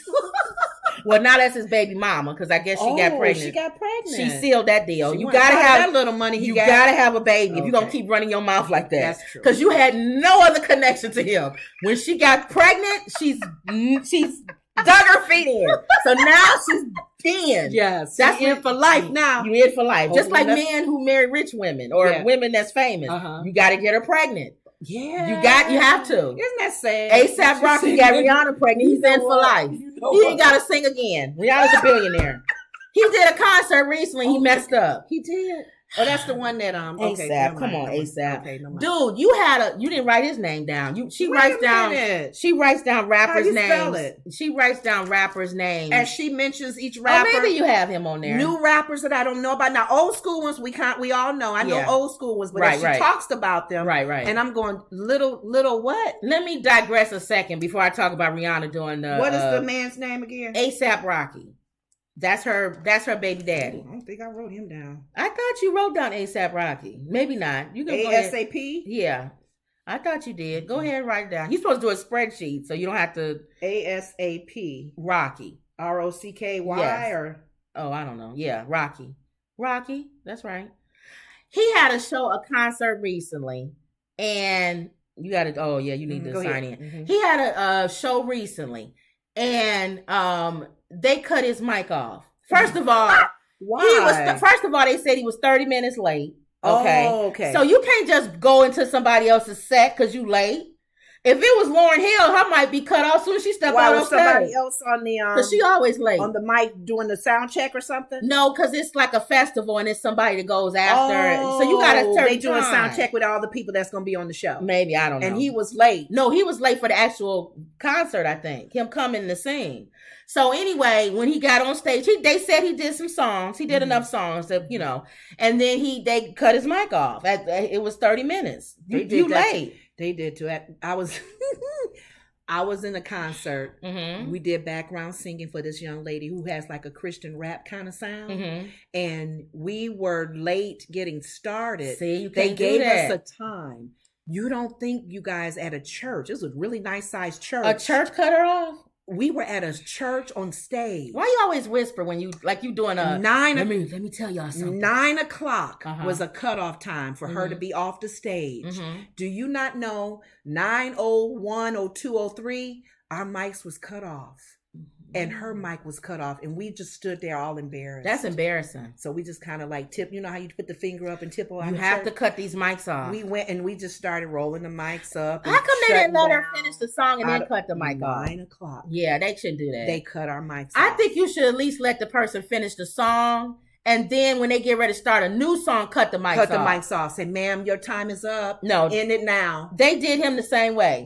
Well, now that's his baby mama, because I guess she got pregnant. She got pregnant. She sealed that deal. You gotta have that little money. You gotta have a baby if you're gonna keep running your mouth like that. That's true. Because you had no other connection to him. When she got pregnant, she's dug her feet in. So now she's in. Yes, that's in for life now. You in for life. Just like men who marry rich women or women that's famous. You got to get her pregnant. Yeah, you have to. Isn't that sad? ASAP Rocky got Rihanna pregnant. He's in for life. He ain't got to sing again. Rihanna's a billionaire. He did a concert recently. He messed up. He did. Oh, that's the one that ASAP. Come on, ASAP. Okay, dude, you didn't write his name down. She writes down rappers' names. She writes down rappers' names. And she mentions each rapper. Oh, maybe you have him on there. New rappers that I don't know about. Now, old school ones we all know. I know old school ones, but if she talks about them. Right. And I'm going, little what? Let me digress a second before I talk about Rihanna doing the what is the man's name again? ASAP Rocky. That's her baby daddy. I don't think I wrote him down. I thought you wrote down ASAP Rocky. Maybe not. You can ASAP? Yeah. I thought you did. Go ahead and write it down. You're supposed to do a spreadsheet so you don't have to. ASAP. Rocky. ROCKY or? Oh, I don't know. Yeah, Rocky. That's right. He had a concert recently, and you got to. You need to sign in. Mm-hmm. He had a show recently, and they cut his mic off. First of all, why? First of all, they said he was 30 minutes late. Okay. Oh, okay. So you can't just go into somebody else's set because you late. If it was Lauryn Hill, her might be cut off soon as she stepped out of somebody else on the because she always late on the mic doing the sound check or something. No, because it's like a festival and it's somebody that goes after. So you got to they doing a sound check with all the people that's going to be on the show. Maybe I don't know. And he was late. No, he was late for the actual concert. I think him coming to sing. So anyway, when he got on stage, they said he did some songs. He did enough songs that and then they cut his mic off. It was 30 minutes. You late. They did too. I was in a concert. Mm-hmm. We did background singing for this young lady who has like a Christian rap kind of sound. Mm-hmm. And we were late getting started. See, you they can't gave do that. us a time. You don't think you guys at a church. This was a really nice sized church. A church cut her off? We were at a church on stage. Why you always whisper when you doing a 9? Let me tell y'all something. 9:00 was a cutoff time for her to be off the stage. Mm-hmm. Do you not know 9:01, 02, 03? Our mics was cut off. and her mic was cut off, and we just stood there all embarrassed. That's embarrassing. So we just kind of like tip. You know how you put the finger up and tip on? You have to cut these mics off. We went and we just started rolling the mics up. How come they didn't let her finish the song and then cut the mic off? 9:00. Yeah, they shouldn't do that. They cut our mics off. I think you should at least let the person finish the song, and then when they get ready to start a new song, cut the mics off. Cut the mics off. Say, ma'am, your time is up. No. End it now. They did him the same way.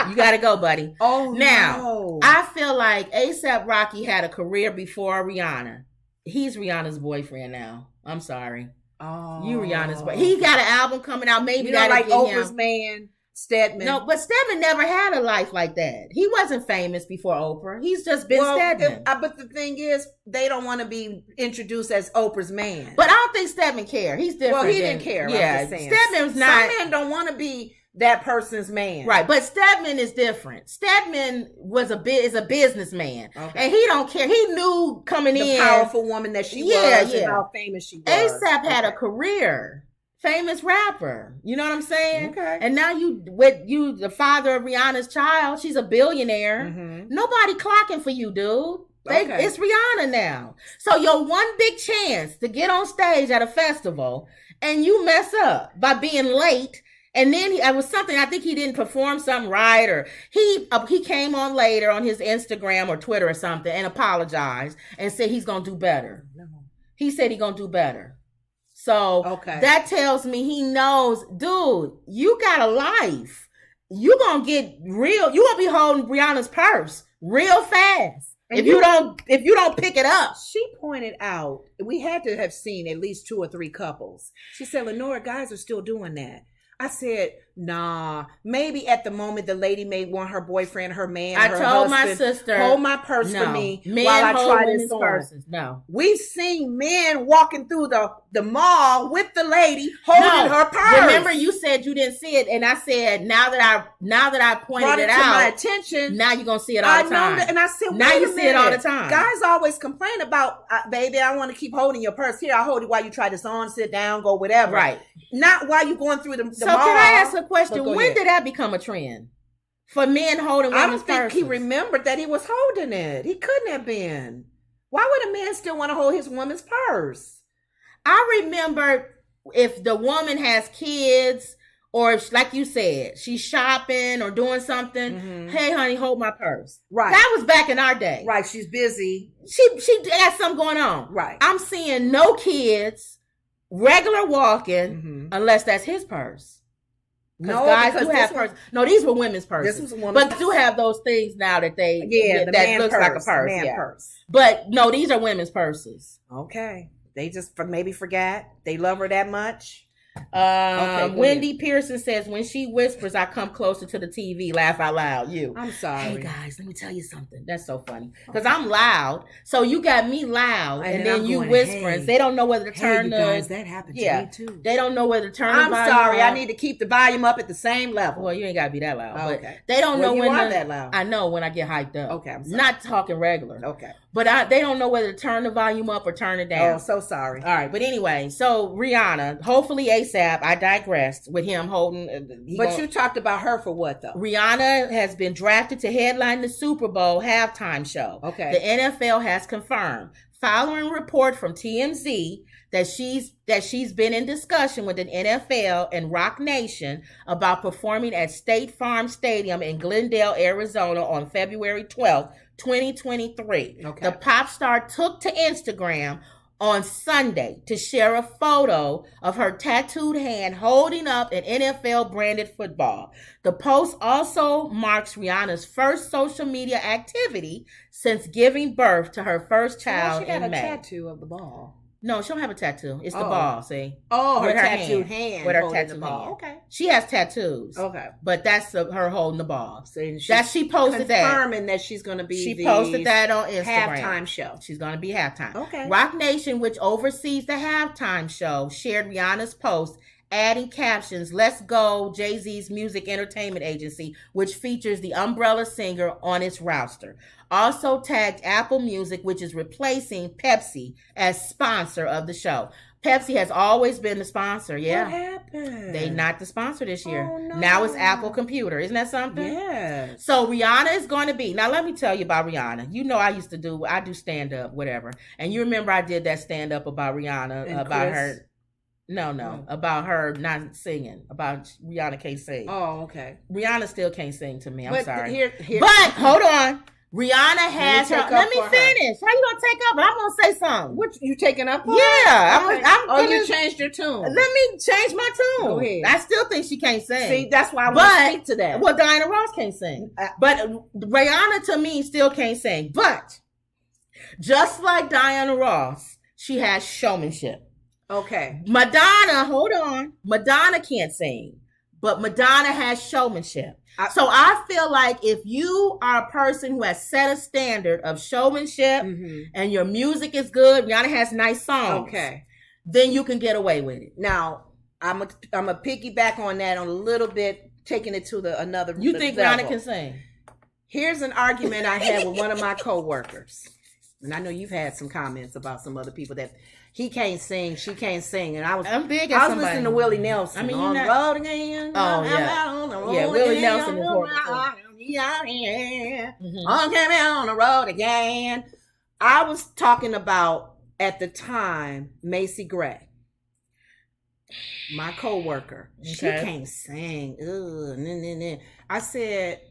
You got to go, buddy. Oh, now, no. I feel like A$AP Rocky had a career before Rihanna. He's Rihanna's boyfriend now. I'm sorry. Oh. You Rihanna's boy. He got an album coming out. Maybe you know, like Oprah's him. man, Stedman. No, but Stedman never had a life like that. He wasn't famous before Oprah. He's just been Stedman. But the thing is, they don't want to be introduced as Oprah's man. But I don't think Stedman cared. He's different. Well, he didn't care. Yeah, Stedman's not. Some men don't want to be that person's man. Right, but Stedman is different. Stedman is a businessman. Okay. And he don't care. He knew coming in. The powerful woman that she was and how famous she was. A$AP had a career. Famous rapper. You know what I'm saying? Okay. And now the father of Rihanna's child, she's a billionaire. Mm-hmm. Nobody clocking for you, dude. It's Rihanna now. So your one big chance to get on stage at a festival and you mess up by being late. And then it was something, I think he didn't perform something right, or he came on later on his Instagram or Twitter or something and apologized and said he's going to do better. No. He said he's going to do better. So that tells me he knows, dude, you got a life. You going to get real, you going to be holding Rihanna's purse real fast. If you don't pick it up. She pointed out, we had to have seen at least 2 or 3 couples. She said, Lenora, guys are still doing that. I said, nah, maybe at the moment the lady may want her boyfriend, her man, her told husband, my sister, hold my purse for me men while I try this on. Purses. No. We've seen men walking through the mall with the lady holding her purse. Remember you said you didn't see it, and I said now that I pointed it out to my attention, now you're gonna see it all the time. And I said, now you see it all the time. Guys always complain about, baby, I want to keep holding your purse. Here, I'll hold it while you try this on, sit down, go whatever. Right. Not while you going through the mall. So can I ask a question? When did that become a trend? For men holding women's purses? I don't think he remembered that he was holding it. He couldn't have been. Why would a man still want to hold his woman's purse? I remember if the woman has kids, or if, like you said, she's shopping or doing something. Mm-hmm. Hey, honey, hold my purse. Right. That was back in our day. Right. She's busy. She has something going on. Right. I'm seeing no kids, regular walking, unless that's his purse. No, guys do have purses. No, these were women's purses. This was a woman's, but do have those things now that that looks like a purse. Purse. But no, these are women's purses. Okay, they just maybe forgot they love her that much. Wendy Pearson says, when she whispers, I come closer to the TV, laugh out loud. I'm sorry. Hey guys, let me tell you something. That's so funny. Because I'm loud. So you got me loud and then you whispering. Hey. They don't know whether to turn the... guys, that happened to me too. They don't know whether to turn the volume I'm sorry. up. I need to keep the volume up at the same level. Well, you ain't got to be that loud. Okay. But they don't know when... you are that loud. I know when I get hyped up. Okay, I'm sorry. Not talking regular. Okay. But they don't know whether to turn the volume up or turn it down. Oh, so sorry. All right. But anyway, so Rihanna, hopefully A$AP, I digressed with him holding. You talked about her for what, though? Rihanna has been drafted to headline the Super Bowl halftime show. Okay. The NFL has confirmed, following a report from TMZ, that she's been in discussion with the NFL and Rock Nation about performing at State Farm Stadium in Glendale, Arizona on February 12th, 2023. Okay. The pop star took to Instagram on Sunday to share a photo of her tattooed hand holding up an NFL branded football. The post also marks Rihanna's first social media activity since giving birth to her first child in May. She got a tattoo of the ball. No, she don't have a tattoo. It's the ball, see? Oh, her tattooed hand. With her tattooed hand. Okay. She has tattoos. Okay. But that's her holding the ball. So she posted that. Confirming that she's going to be She posted that on Instagram. Halftime show. She's going to be halftime. Okay. Rock Nation, which oversees the halftime show, shared Rihanna's post, adding captions, "Let's Go, Jay-Z's music entertainment agency," which features the Umbrella singer on its roster. Also tagged Apple Music, which is replacing Pepsi as sponsor of the show. Pepsi has always been the sponsor. Yeah. What happened? They not the sponsor this year. Oh, no. Now it's Apple Computer. Isn't that something? Yeah. So Rihanna is going to be. Now let me tell you about Rihanna. You know I do stand up, whatever. And you remember I did that stand up about Rihanna, and about Chris? her. No, about her not singing. About Rihanna can't sing. Oh, okay. Rihanna still can't sing to me. I'm sorry. Here. But hold on. Rihanna has her. Let me finish. How you gonna take up? I'm gonna say something. What you taking up? Yeah. You changed your tune. Let me change my tune. Go ahead. I still think she can't sing. See, that's why I want to speak to that. Well, Diana Ross can't sing, but Rihanna to me still can't sing. But just like Diana Ross, she has showmanship. Okay. Madonna, hold on. Madonna can't sing, but Madonna has showmanship. So I feel like if you are a person who has set a standard of showmanship and your music is good, Rihanna has nice songs. Okay. Then you can get away with it. Now, I'm a piggyback on that on a little bit, taking it to another. You think level. Rihanna can sing? Here's an argument I had with one of my coworkers, and I know you've had some comments about some other people that he can't sing, she can't sing, and I was listening to Willie Nelson. I mean, on the road again. Oh yeah, Willie Nelson is horrible. On the road again. I was talking about at the time Macy Gray, my coworker. Okay. She can't sing. I said,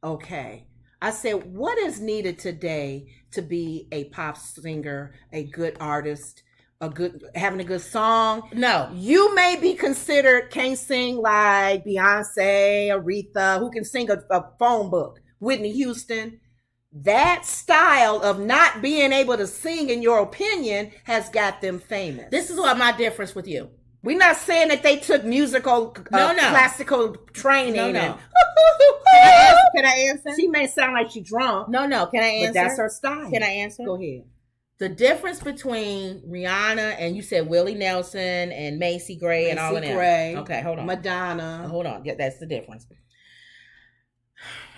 okay. I said, what is needed today to be a pop singer, a good artist, having a good song? No. You may be considered can't sing like Beyonce, Aretha, who can sing a phone book, Whitney Houston. That style of not being able to sing, in your opinion, has got them famous. This is what my difference with you. We're not saying that they took musical, classical training. No. Can I answer? She may sound like she's drunk. No. Can I answer? But that's her style. Can I answer? Go ahead. The difference between Rihanna and you said Willie Nelson and Macy Gray and all of them. Gray. Okay, hold on. Madonna. Hold on. Yeah, that's the difference.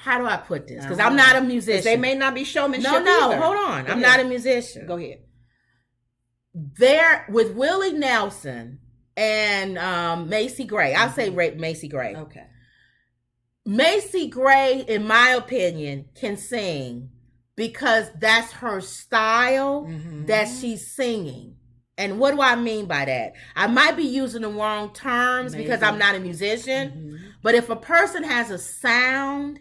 How do I put this? Because I'm not a musician. They may not be showmanship. No. Either. Hold on. I'm not a musician. Go ahead. There with Willie Nelson and Macy Gray. I'll say Macy Gray. Okay. Macy Gray, in my opinion, can sing because that's her style that she's singing. And what do I mean by that? I might be using the wrong terms because I'm not a musician. But if a person has a sound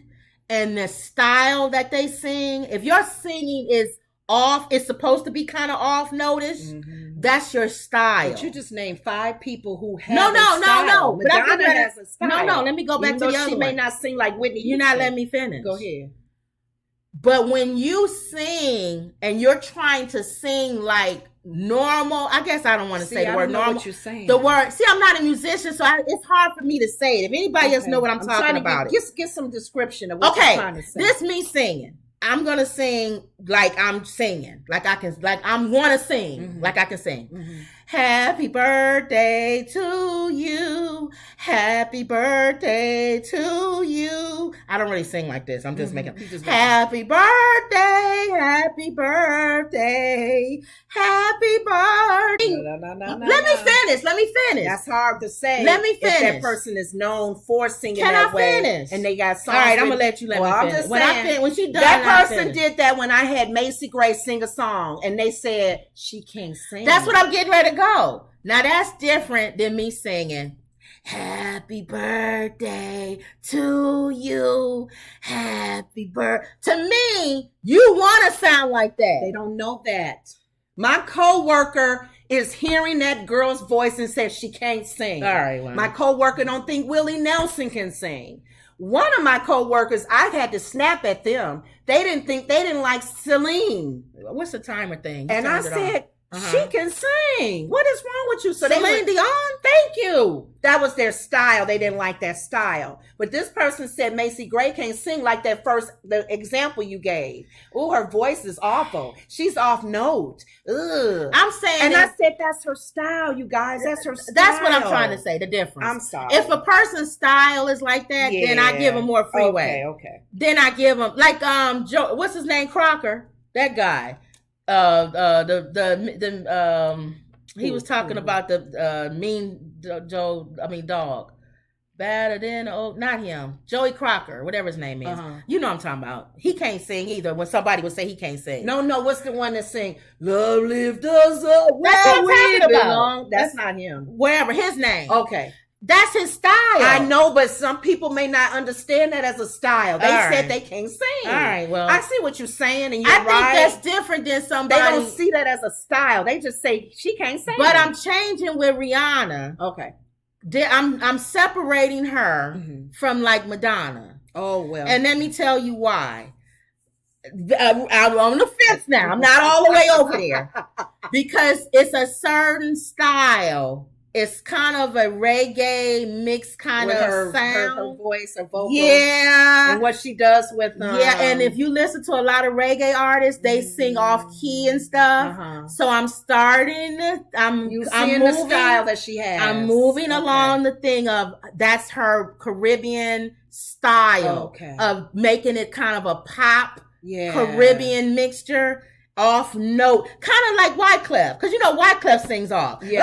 and the style that they sing, if your singing is off, it's supposed to be kind of off notice. That's your style. But you just named 5 people who have no. Madonna has a style. No. Let me go back to the other one. She may not sing like Whitney Houston. You're not letting me finish. Go ahead. But when you sing and you're trying to sing like normal, I guess I don't want to say the word normal. What you're saying. The word. See, I'm not a musician, so it's hard for me to say it. If anybody else know what I'm talking about, get some description of what you're trying to say. This me singing. I'm gonna sing like I'm singing, like I can, like I'm gonna sing, like I can sing. Happy birthday to you. Happy birthday to you. I don't really sing like this. I'm just making happy birthday, happy birthday, happy birthday. Let me finish. That's hard to say. Let me finish. If that person is known for singing Can that I way. Finish? And they got songs. All right, I'm going to let you let me finish. I'm just saying, when she done, that person did that when I had Macy Gray sing a song and they said she can't sing. That's what I'm getting ready to go. Now that's different than me singing happy birthday to you. Happy birthday. To me, you want to sound like that. They don't know that. My coworker is hearing that girl's voice and says she can't sing. All right. Well. My coworker don't think Willie Nelson can sing. One of my coworkers, I had to snap at them. They didn't like Celine. What's the timer thing? And I said, she can sing. What is wrong with you? So Celine Dion? Thank you. That was their style. They didn't like that style. But this person said Macy Gray can't sing like the example you gave. Oh, her voice is awful. She's off note. Ugh. I'm saying, and I said that's her style, you guys. That's her style. That's what I'm trying to say. The difference. I'm sorry. If a person's style is like that, then I give them more freeway. Okay. Then I give them like Joe. What's his name? Crocker. That guy. He was talking about the dog. Better than not him. Joey Crocker, whatever his name is. You know what I'm talking about. He can't sing either. When somebody would say he can't sing. No, what's the one that sing? Love lift us up. That's what I'm talking about. That's not him. Whatever his name. Okay. That's his style. I know, but some people may not understand that as a style. They said they can't sing. All right, well. I see what you're saying, and you're right. I think that's different than somebody. They don't see that as a style. They just say, she can't sing. But I'm changing with Rihanna. Okay. I'm separating her from like Madonna. Oh, well. And let me tell you why. I'm on the fence now. I'm not all the way over there. Because it's a certain style. It's kind of a reggae mixed kind of sound. Her voice, her vocals. Yeah. And what she does with yeah, and if you listen to a lot of reggae artists, they sing off key and stuff. So I'm starting I'm seeing moving, the style that she has. I'm moving along the thing of that's her Caribbean style of making it kind of a pop Caribbean mixture. Off note, kind of like Wyclef, because you know Wyclef sings off. Yeah.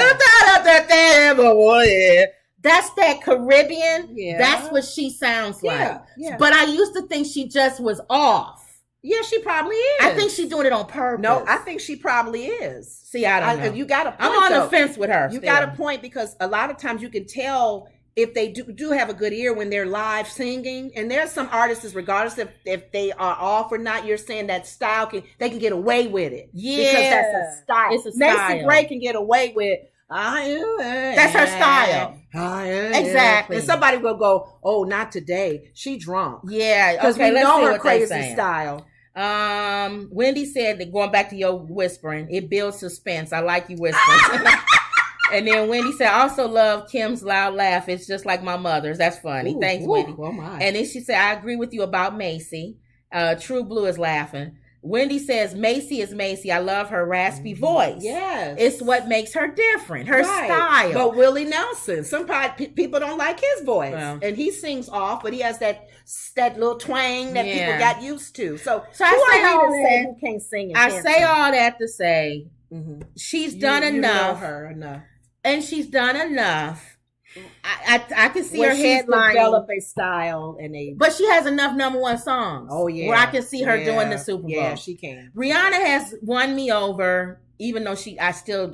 That's that Caribbean. Yeah. That's what she sounds like. Yeah. But I used to think she just was off. Yeah, she probably is. I think she's doing it on purpose. No, I think she probably is. See, I don't know. You got a point. I'm on the fence with her. You got a point because a lot of times you can tell if they do have a good ear when they're live singing. And there's some artists, regardless if they are off or not, you're saying that style they can get away with it. Yeah. Because that's a style. It's a style. Macy Gray can get away with that's her style. Exactly. And somebody will go, oh, not today. She drunk. Yeah. Because we know her crazy style. Wendy said that going back to your whispering, it builds suspense. I like you whispering. And then Wendy said, I also love Kim's loud laugh. It's just like my mother's. That's funny. Thanks, Wendy. Oh my. And then she said, I agree with you about Macy. True Blue is laughing. Wendy says, Macy is Macy. I love her raspy voice. Yes. It's what makes her different. Her style. But Willie Nelson, some people don't like his voice. Well, and he sings off, but he has that little twang that people got used to. So I who can't sing I say all that to say she's done enough. You know her enough. And she's done enough. I can see her headline develop a style but she has enough #1 songs. Oh yeah, where I can see her doing the Super Bowl. Yeah, she can. Rihanna has won me over, even though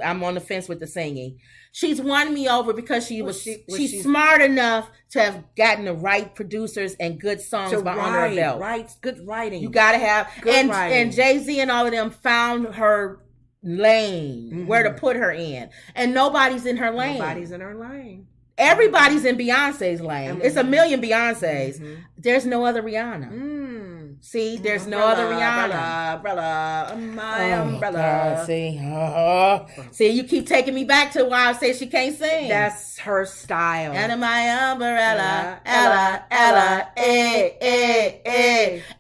I'm on the fence with the singing. She's won me over because she's smart enough to have gotten the right producers and good songs under her belt. Right, good writing. You gotta have good writing. And Jay-Z and all of them found her lane, where to put her in, and nobody's in her lane. Everybody's in Beyonce's lane. It's a million Beyonces. There's no other Rihanna. See, there's no other Rihanna. Umbrella, my umbrella. God, see, you keep taking me back to why I say she can't sing. That's her style. And my umbrella, Ella,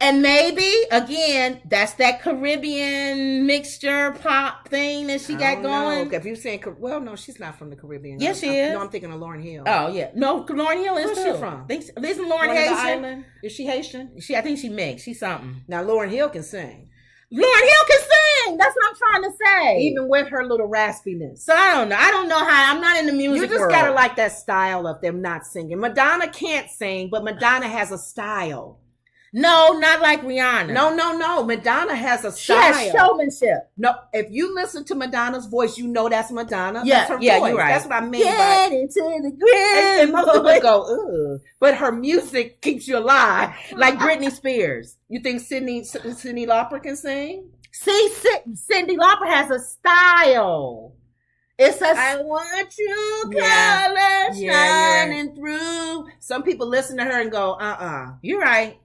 And maybe, again, that's that Caribbean mixture pop thing that she got going. If you're saying, well, no, she's not from the Caribbean. Yes, she is. No, I'm thinking of Lauryn Hill. Oh, yeah. No, Lauryn Hill is too. Where's she from? Isn't Lauryn Haitian? Is she Haitian? I think she mixed. She's something. Now, Lauryn Hill can sing. Lauryn Hill can sing. That's what I'm trying to say. Even with her little raspiness. So I don't know. I don't know how. I'm not in the music. You just gotta like that style of them not singing. Madonna can't sing, but Madonna has a style. No, not like Rihanna. No. Madonna has a style. She has showmanship. No, if you listen to Madonna's voice, you know that's Madonna. Yeah, that's her voice. You're right. That's what I mean. Get into the grip. And most people go, ugh. But her music keeps you alive. Like Britney Spears. You think Cyndi Lauper can sing? See, Cyndi Lauper has a style. I want you colors shining through. Some people listen to her and go, You're right.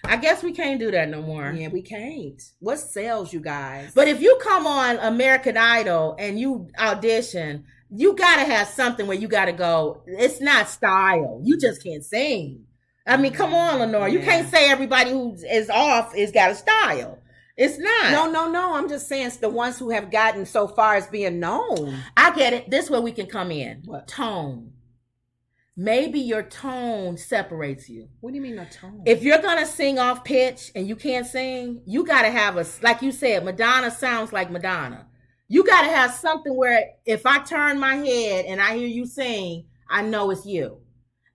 I guess we can't do that no more. Yeah, we can't. What sells, you guys? But if you come on American Idol and you audition, you got to have something where you got to go, it's not style. You just can't sing. I mean, come on, Lenore. You can't say everybody who is off is got a style. It's not. No. I'm just saying it's the ones who have gotten so far as being known. I get it. This is where we can come in. What? Tone. Maybe your tone separates you. What do you mean a tone? If you're going to sing off pitch and you can't sing, you got to have like you said, Madonna sounds like Madonna. You got to have something where if I turn my head and I hear you sing, I know it's you.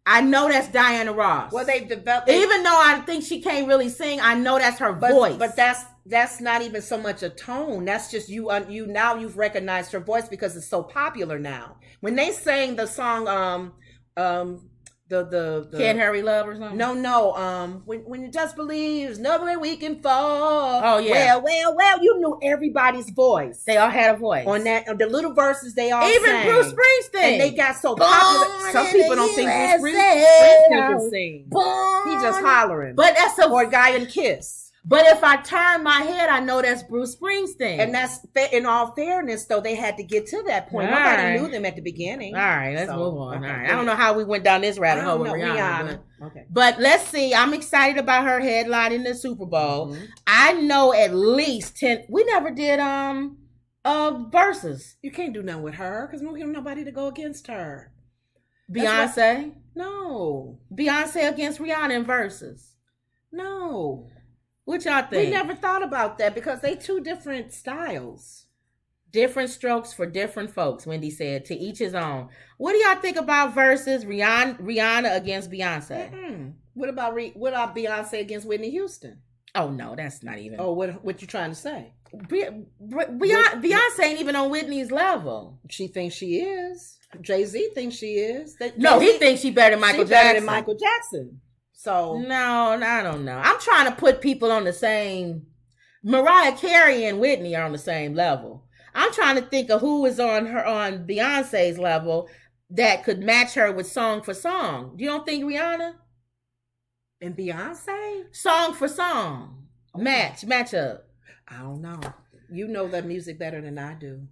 I know that's Diana Ross. Well, they've developed... Even though I think she can't really sing, I know that's her voice. But that's not even so much a tone. That's just you now you've recognized her voice because it's so popular now. When they sang the song the Can't Hurry Love or something? No. When you just believe, no way we can fall. Oh yeah. Well, you knew everybody's voice. They all had a voice. On that, the little verses they all even sang. Bruce Springsteen. And they got so popular. Some people don't think Bruce Springsteen can sing. He just hollering. But that's or a guy in Kiss. But if I turn my head, I know that's Bruce Springsteen. And that's, in all fairness, though, they had to get to that point. Nobody knew them at the beginning. All right, let's move on. Okay. All right. I don't know how we went down this rabbit hole with Rihanna. Okay. But let's see. I'm excited about her headlining the Super Bowl. Mm-hmm. I know at least 10. We never did verses. You can't do nothing with her because we don't have nobody to go against her. Beyonce? No. Beyonce against Rihanna in verses? No. What y'all think? We never thought about that because they two different styles. Different strokes for different folks, Wendy said, to each his own. What do y'all think about versus Rihanna against Beyonce? Mm-mm. What about Beyonce against Whitney Houston? Oh, no, that's not even. Oh, what you trying to say? Beyonce ain't even on Whitney's level. She thinks she is. Jay-Z thinks she is. He thinks she better than Michael Jackson. Better than Michael Jackson. So no, I don't know. I'm trying to put people on the same. Mariah Carey and Whitney are on the same level. I'm trying to think of who is on Beyonce's level that could match her with song for song. You don't think Rihanna and Beyonce song for song match up? I don't know. You know the music better than I do.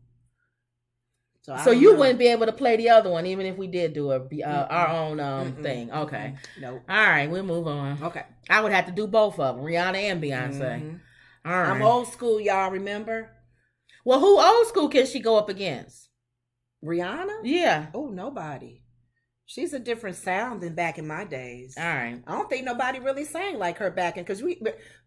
So you wouldn't be able to play the other one, even if we did do our own thing. Okay. Nope. All right, we'll move on. Okay. I would have to do both of them, Rihanna and Beyonce. Mm-hmm. All right. I'm old school, y'all remember? Well, who old school can she go up against? Rihanna? Yeah. Oh, nobody. She's a different sound than back in my days. All right. I don't think nobody really sang like her back in, because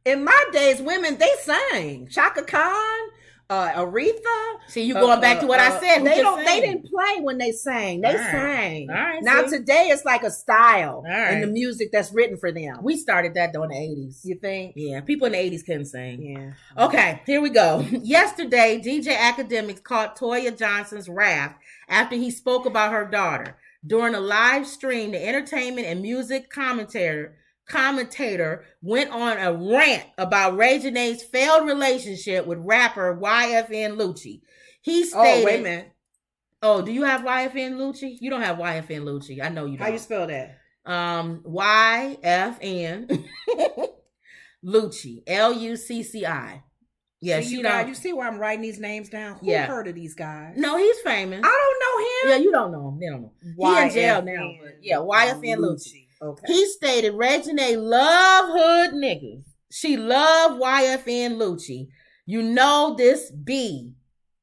in my days, women, they sang. Chaka Khan, Aretha. See, you going back to what I said. They didn't play when they sang. They sang. All right. Now today it's like a style in the music that's written for them. We started that though in the 80s. You think? Yeah. People in the 80s couldn't sing. Yeah. Okay, here we go. Yesterday, DJ Akademiks caught Toya Johnson's wrath after he spoke about her daughter. During a live stream, the entertainment and music commentator went on a rant about Ray Janae's failed relationship with rapper YFN Lucci. He stated... Oh, wait a minute. Oh, do you have YFN Lucci? You don't have YFN Lucci. I know you don't. How you spell that? YFN Lucci. Lucci. Yeah, you see why I'm writing these names down? Who heard of these guys? No, he's famous. I don't know him. Yeah, you don't know him. They don't know. He in jail now. But yeah, YFN Lucci. Okay. He stated Ray Janae love hood niggas. She love YFN Lucci. You know this B.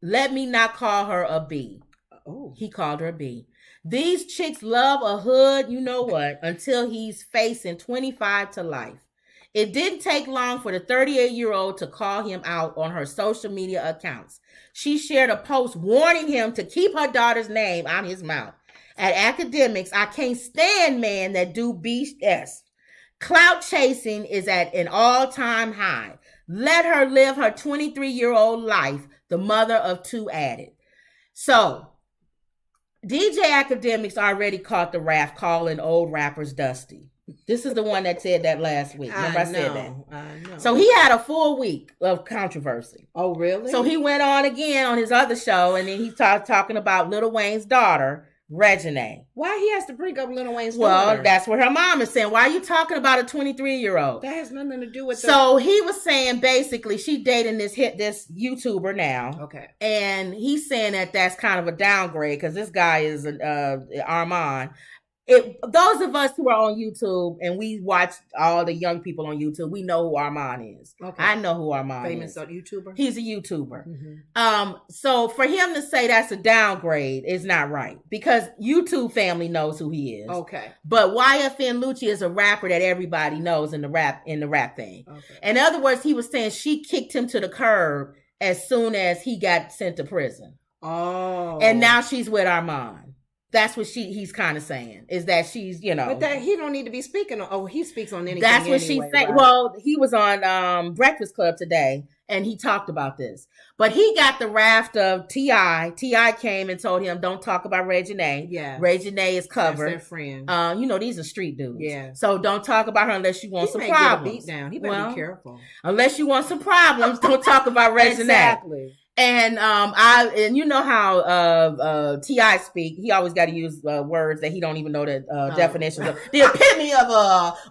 Let me not call her a B. Oh. He called her a B. These chicks love a hood, you know what, until he's facing 25 to life. It didn't take long for the 38-year-old to call him out on her social media accounts. She shared a post warning him to keep her daughter's name out his mouth. At Akademiks, I can't stand men that do BS. Clout chasing is at an all-time high. Let her live her 23-year-old life, the mother of two added. So, DJ Akademiks already caught the wrath calling old rappers dusty. This is the one that said that last week. Remember I said that? I know. So he had a full week of controversy. Oh, really? So he went on again on his other show, and then he started talking about Lil Wayne's daughter, Reginae. Why he has to bring up Lil Wayne's daughter? Well, that's what her mom is saying. Why are you talking about a 23-year-old? That has nothing to do with So he was saying basically she dating this YouTuber now. Okay. And he's saying that that's kind of a downgrade because this guy is Armand. Those of us who are on YouTube and we watch all the young people on YouTube, we know who Armand is. Okay. I know who Armand is. Famous YouTuber? He's a YouTuber. Mm-hmm. So for him to say that's a downgrade is not right because YouTube family knows who he is. Okay. But YFN Lucci is a rapper that everybody knows in the rap thing. Okay. In other words, he was saying she kicked him to the curb as soon as he got sent to prison. Oh. And now she's with Armand. That's what he's kind of saying, is that she's, But that he don't need to be speaking on. Oh, he speaks on anything. That's what anyway, she's saying. Right? Well, he was on Breakfast Club today, and he talked about this. But he got the raft of T.I. T.I. came and told him, don't talk about Ray Janae. Yeah. Ray Janae is covered. That's their friend. These are street dudes. Yeah. So don't talk about her unless you want some problems. Get a beat down. He better be careful. Unless you want some problems, don't talk about Ray Janae. Exactly. And and you know how T.I. speak. He always got to use words that he don't even know the definitions of. The epitome of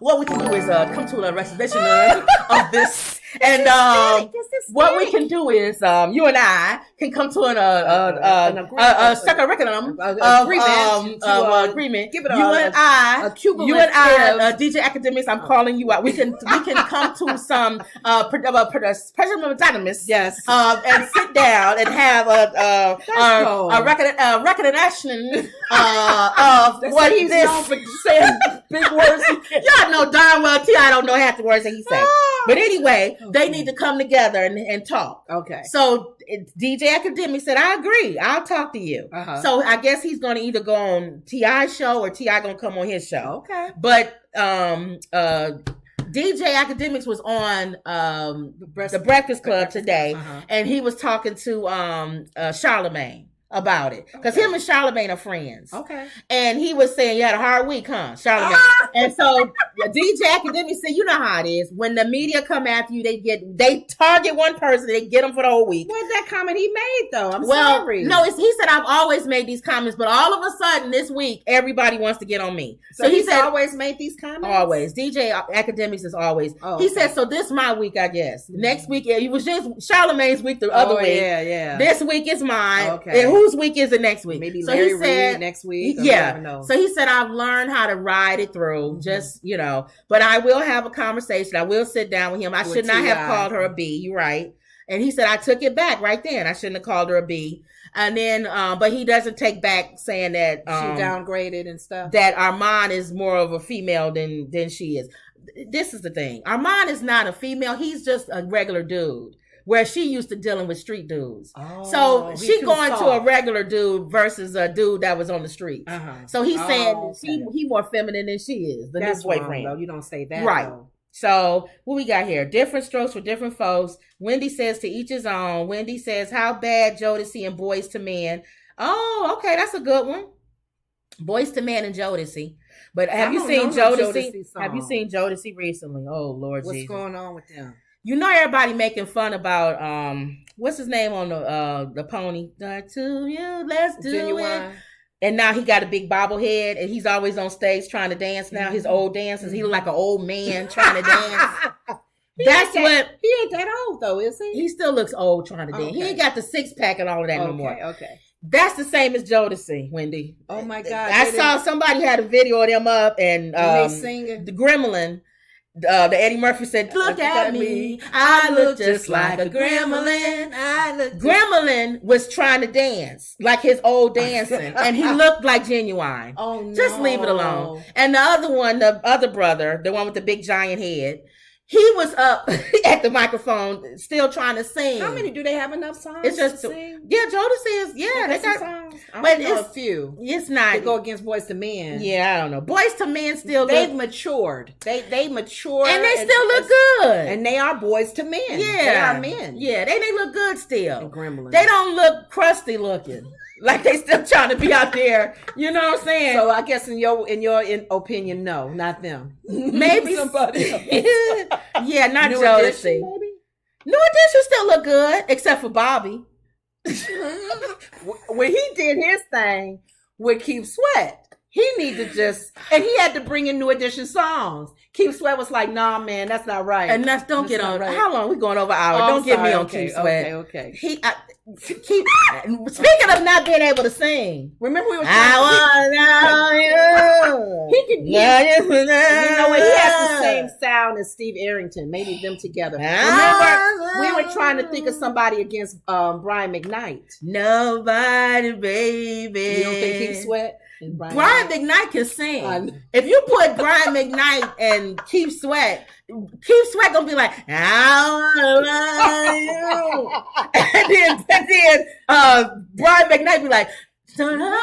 what we can do is come to a recognition of this. And what we can do is you and I can come to a second reckoning agreement. Give it you and I, DJ Akademiks, I'm calling you out. We can come to some president. Yes. And sit down and have a recognition of what he's known for saying big words. Y'all know darn well T.I. don't know half the words that he said. But anyway, they need to come together and talk. Okay. So DJ Akademiks said, I agree. I'll talk to you. Uh-huh. So I guess he's going to either go on T.I.'s show or T.I. going to come on his show. Okay. But DJ Akademiks was on the Breakfast Club today, and he was talking to Charlamagne about it, because him and Charlamagne are friends. Okay. And he was saying, you had a hard week, huh, Charlamagne? And so DJ Akademiks said, you know how it is. When the media come after you, they target one person, they get them for the whole week. What's that comment he made, though? I'm sorry. No, he said, I've always made these comments, but all of a sudden this week, everybody wants to get on me. So he said, always made these comments? Always. DJ Akademiks is always. Oh, he said, so this my week, I guess. Mm-hmm. Next week, it was just Charlamagne's week the other week. Yeah. This week is mine. Okay. And whose week is it next week? Maybe Larry Reid next week. Yeah. So he said, I've learned how to ride it through. Just, but I will have a conversation. I will sit down with him. I should not have called her a B. You're right. And he said, I took it back right then. I shouldn't have called her a B. And then, but he doesn't take back saying that she downgraded and stuff. That Armand is more of a female than she is. This is the thing. Armand is not a female. He's just a regular dude. Where she used to dealing with street dudes. So she going to a regular dude versus a dude that was on the street. So he's saying he more feminine than she is. That's new boyfriend. Wrong, though. You don't say that. Right. Though. So what we got here? Different strokes for different folks. Wendy says to each his own. Wendy says, how bad Jodeci and Boys to Men. Oh, okay. That's a good one. Boys to Men and Jodeci. But have you seen Jodeci? Have you seen Jodeci recently? Oh, Lord Jesus. What's going on with them? Everybody making fun about what's his name on the pony? To you, let's do Genuine. It. And now he got a big bobblehead, and he's always on stage trying to dance. Now his old dances, he look like an old man trying to dance. He ain't that old though, is he? He still looks old trying to dance. He ain't got the 6-pack and all of that no more. Okay. That's the same as Jodeci, Wendy. Oh my God! I saw somebody had a video of them up, and they singing the Gremlin. The Eddie Murphy said, look at me. I look just like a gremlin. Gremlin was trying to dance like his old dancing. And he looked like Genuine. Oh, no. Just leave it alone. And the other one, the other brother, the one with the big giant head, he was up at the microphone still trying to sing. How many do they have enough songs to sing? Yeah, Jodeci is, they got songs. But it's a few. It's not. They go against Boys to Men. Yeah, I don't know. Boys to Men still They've matured. They matured. And they still look good. And they are boys to men. Yeah. They are men. Yeah, they look good still. And Gremlins. They don't look crusty looking. Like they still trying to be out there. You know what I'm saying? So I guess in your opinion, no, not them. Maybe somebody else. Yeah, not New Jodeci. Edition, maybe? New Edition still look good, except for Bobby. When he did his thing with Keith Sweat, he needed and he had to bring in New Edition songs. Keith Sweat was like, nah, man, that's not right. And don't get on. Right. How long? We going over an hour. Don't get me on Keith Sweat. Okay. Speaking of not being able to sing. Remember we were He could you know what? He has the same sound as Steve Arrington. Maybe them together. Remember, we were trying to think of somebody against Brian McKnight. Nobody, baby. You don't think Keith Sweat? Brian McKnight can sing. If you put Brian McKnight and Keith Sweat gonna be like, I love you. and then Brian McKnight be like, oh,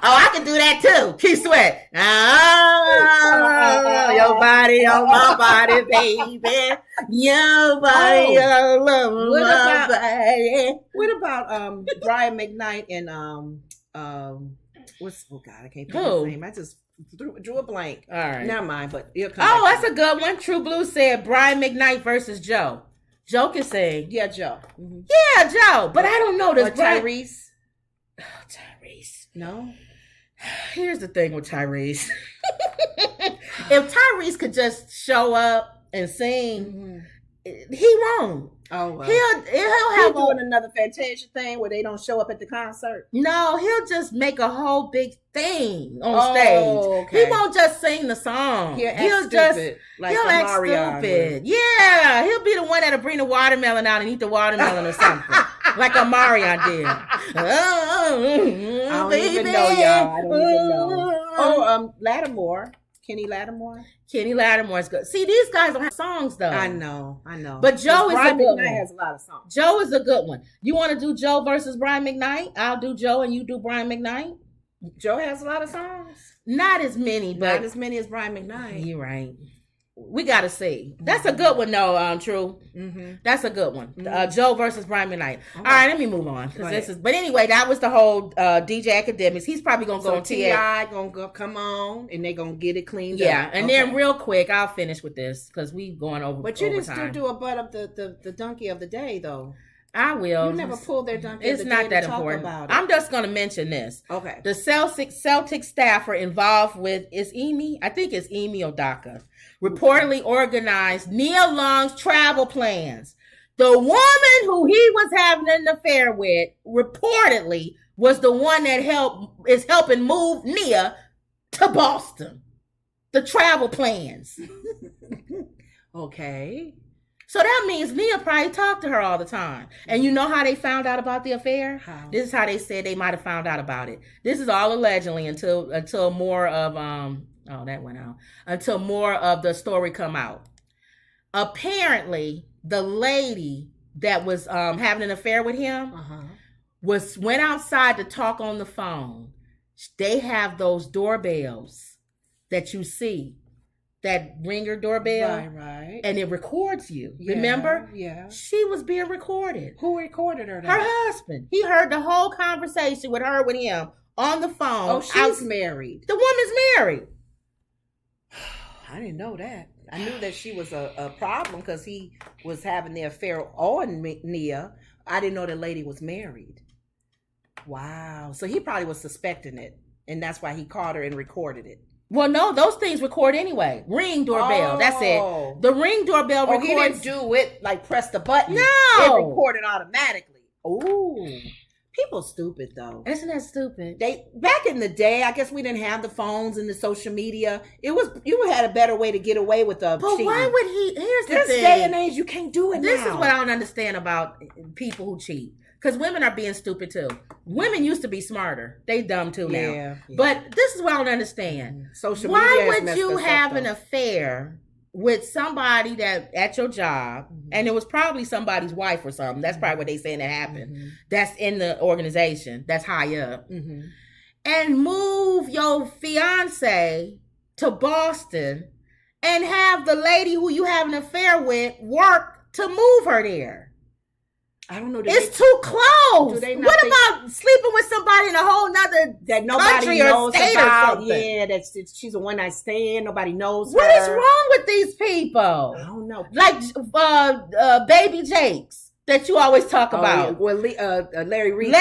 I can do that too. Keith Sweat. Your body on my body, baby. Your body all over my body. What about Brian McKnight and what's I can't think of his name. I just drew a blank. All right. Never mind, but it'll come back. That's a good one. True Blue said Brian McKnight versus Joe. Joe can sing. Yeah, Joe. Mm-hmm. Yeah, Joe. But I don't know this. Tyrese. Oh, Tyrese. No. Here's the thing with Tyrese. If Tyrese could just show up and sing, he won't. Oh, well. He'll have doing another Fantasia thing where they don't show up at the concert. No, he'll just make a whole big thing on stage. Okay. He won't just sing the song. He'll just act stupid. Yeah, he'll be the one that'll bring the watermelon out and eat the watermelon or something, like a Marion did. I don't even know, y'all. I don't even know. Lattimore. Kenny Lattimore. Kenny Lattimore's good. See, these guys don't have songs though. I know. But Joe is a good one. Has a lot of songs. Joe is a good one. You want to do Joe versus Brian McKnight? I'll do Joe and you do Brian McKnight. Joe has a lot of songs. Not as many, but not as many as Brian McKnight. You're right. We gotta see. That's a good one, though. True. Mm-hmm. That's a good one. Joe versus Brian McKnight. Okay. All right, let me move on. But anyway, that was the whole DJ Akademiks. He's probably gonna go on T.I. gonna come on, and they gonna get it cleaned up. Yeah, and then real quick, I'll finish with this because we going over. But you didn't still do a butt up the donkey of the day, though. I will. You never pulled their donkey. It's not that important. I'm just going to mention this. Okay. The Celtic staffer involved with I think it's Emi Odaka, reportedly organized Nia Long's travel plans. The woman who he was having an affair with reportedly was the one that is helping move Nia to Boston. The travel plans. Okay. So that means Nia probably talked to her all the time. And you know how they found out about the affair? How? This is how they said they might have found out about it. This is all allegedly until more of that went out. Until more of the story come out. Apparently, the lady that was having an affair with him went outside to talk on the phone. They have those doorbells that you see. That ringer doorbell. Right. And it records you. Yeah, remember? Yeah. She was being recorded. Who recorded her? Her husband. He heard the whole conversation with him on the phone. Oh, she's married. The woman's married. I didn't know that. I knew that she was a problem because he was having the affair on Nia. I didn't know the lady was married. Wow. So he probably was suspecting it. And that's why he called her and recorded it. Well, no, those things record anyway. Ring doorbell. That's it. The ring doorbell records. He didn't do it like press the button. No. It recorded automatically. Ooh. People stupid though. Isn't that stupid? Back in the day, I guess we didn't have the phones and the social media. You had a better way to get away with the cheating. Why would he? Here's the thing. This day and age, you can't do it now. This is what I don't understand about people who cheat. Because women are being stupid too. Women used to be smarter. They dumb too now. Yeah. But this is what I don't understand. Social media. Why would you have an affair with somebody that at your job, and it was probably somebody's wife or something. That's probably what they saying that happened. That's in the organization. That's high up. And move your fiance to Boston and have the lady who you have an affair with work to move her there. I don't know. It's too close. What about sleeping with somebody in a whole nother that nobody country knows or state about? Or something? Yeah, she's a one night stand. Nobody knows What her. is wrong with these people? I don't know. Like Baby Jakes that you always talk about. Yeah. Well, Larry Reid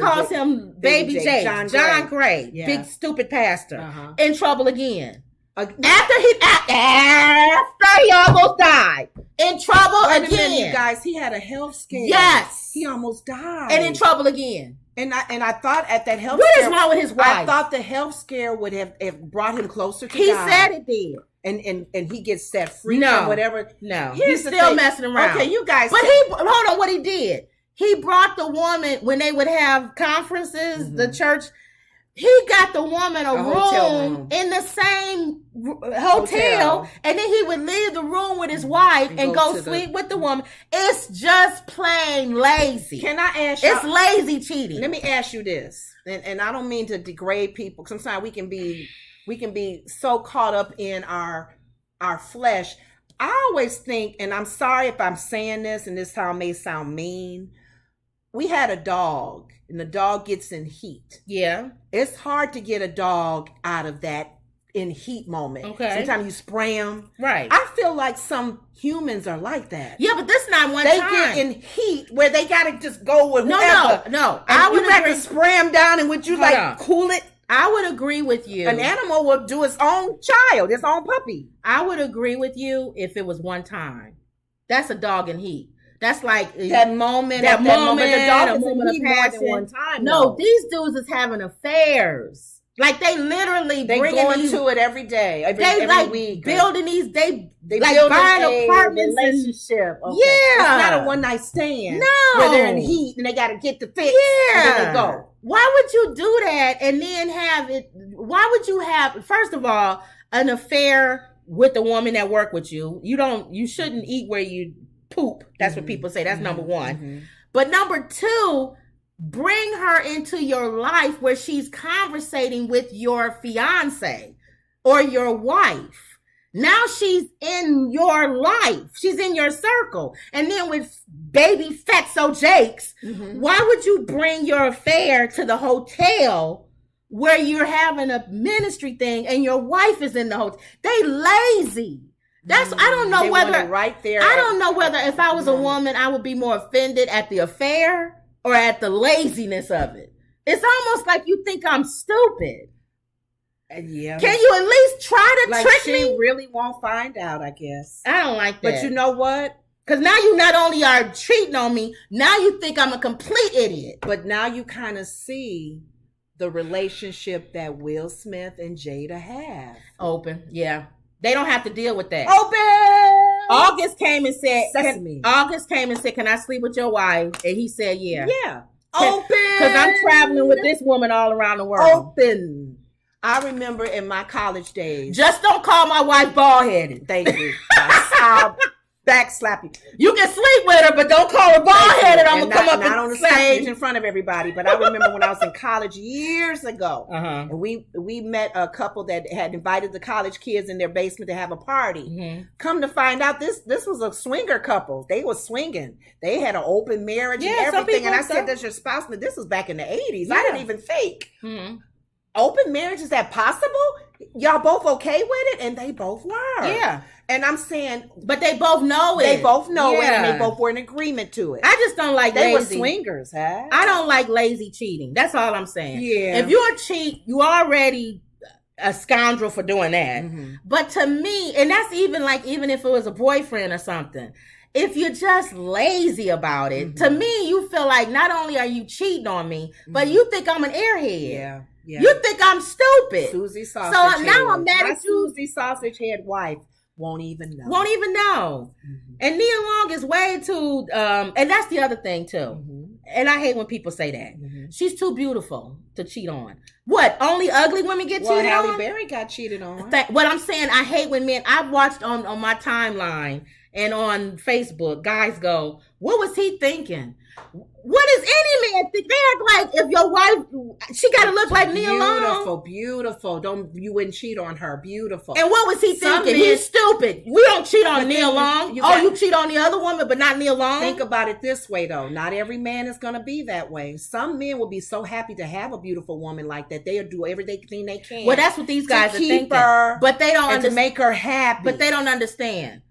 calls him Baby Jakes. John Gray, big stupid pastor, in trouble again. After he almost died. In trouble again. You guys, he had a health scare. Yes. He almost died. And in trouble again. And I thought at that health scare. What is wrong with his wife? I thought the health scare would have brought him closer to God. He said it did. and he gets set free from whatever. No, he's still messing around. Okay, you guys. But hold on, what he did. He brought the woman when they would have conferences, the church. He got the woman a room in the same hotel, and then he would leave the room with his wife and go sleep with the woman. It's just plain lazy. Can I ask you? It's lazy cheating. Let me ask you this, and I don't mean to degrade people. Sometimes we can be so caught up in our flesh. I always think, and I'm sorry if I'm saying this, and this time may sound mean. We had a dog, and the dog gets in heat. Yeah. It's hard to get a dog out of that in heat moment. Okay. Sometimes you spray them. Right. I feel like some humans are like that. Yeah, but this not one they time. They get in heat where they got to just go with whatever. No. I would have to spray them down, and would you cool it? I would agree with you. An animal will do its own child, its own puppy. I would agree with you if it was one time. That's a dog in heat. That's like that moment. The dog is in heat more than one time. No, these dudes is having affairs. Like they literally they go into it every day, every week. Building these, they like buying apartments relationship. Okay. Yeah, it's not a one night stand. No, where they're in heat and they got to get the fix. Yeah, and then they go. Why would you do that and then have it? Why would you have, first of all, an affair with the woman that work with you? You shouldn't eat where you poop. That's what people say. That's number one. But number two, bring her into your life where she's conversating with your fiance or your wife. Now she's in your life. She's in your circle. And then with baby Fatso Jakes, why would you bring your affair to the hotel where you're having a ministry thing and your wife is in the hotel? They lazy. I don't know whether right there. I don't know whether if I was a woman, I would be more offended at the affair or at the laziness of it. It's almost like you think I'm stupid. Yeah. Can you at least try to trick me? She really won't find out, I guess. I don't like that. But you know what? Because now you not only are cheating on me, now you think I'm a complete idiot. But now you kind of see the relationship that Will Smith and Jada have. Open, yeah. They don't have to deal with that. Open. August came and said, can I sleep with your wife? And he said, yeah. Yeah. Open. Because I'm traveling with this woman all around the world. Open. I remember in my college days. Just don't call my wife bald-headed. Thank you. I'll backslap you. You can sleep with her, but don't call her bald-headed. I'm going to come up not on the stage in front of everybody. But I remember when I was in college years ago, and we met a couple that had invited the college kids in their basement to have a party. Come to find out, this was a swinger couple. They were swinging. They had an open marriage and everything. And I said, that's your spouse. But this was back in the 80s. I didn't even think. Open marriage, is that possible? Y'all both okay with it? And they both were. Yeah. And I'm saying, but they both know it. They both know it, and they both were in agreement to it. I just don't like they lazy. Were swingers, huh? I don't like lazy cheating. That's all I'm saying. Yeah. If you're a cheat, you already a scoundrel for doing that. But to me, and that's even if it was a boyfriend or something, if you're just lazy about it, to me, you feel like not only are you cheating on me, but you think I'm an airhead. Yeah. You think I'm stupid. Susie Sausage. So now I'm mad at you. Susie Sausage Head wife won't even know. And Nia Long is way too, and that's the other thing too. And I hate when people say that. She's too beautiful to cheat on. What? Only ugly women get cheated on? Halle Berry got cheated on. What I'm saying, I hate when men, I've watched on my timeline and on Facebook, guys go, what was he thinking? What does any man think? They act like if your wife, she got to look like Nia Long. Beautiful. You wouldn't cheat on her. Beautiful. And what was he thinking? He's stupid. We don't cheat on Nia Long. You cheat on the other woman, but not Nia Long? Think about it this way, though. Not every man is going to be that way. Some men will be so happy to have a beautiful woman like that. They'll do everything they can. Well, that's what these guys are thinking. But they don't to make her happy. But they don't understand.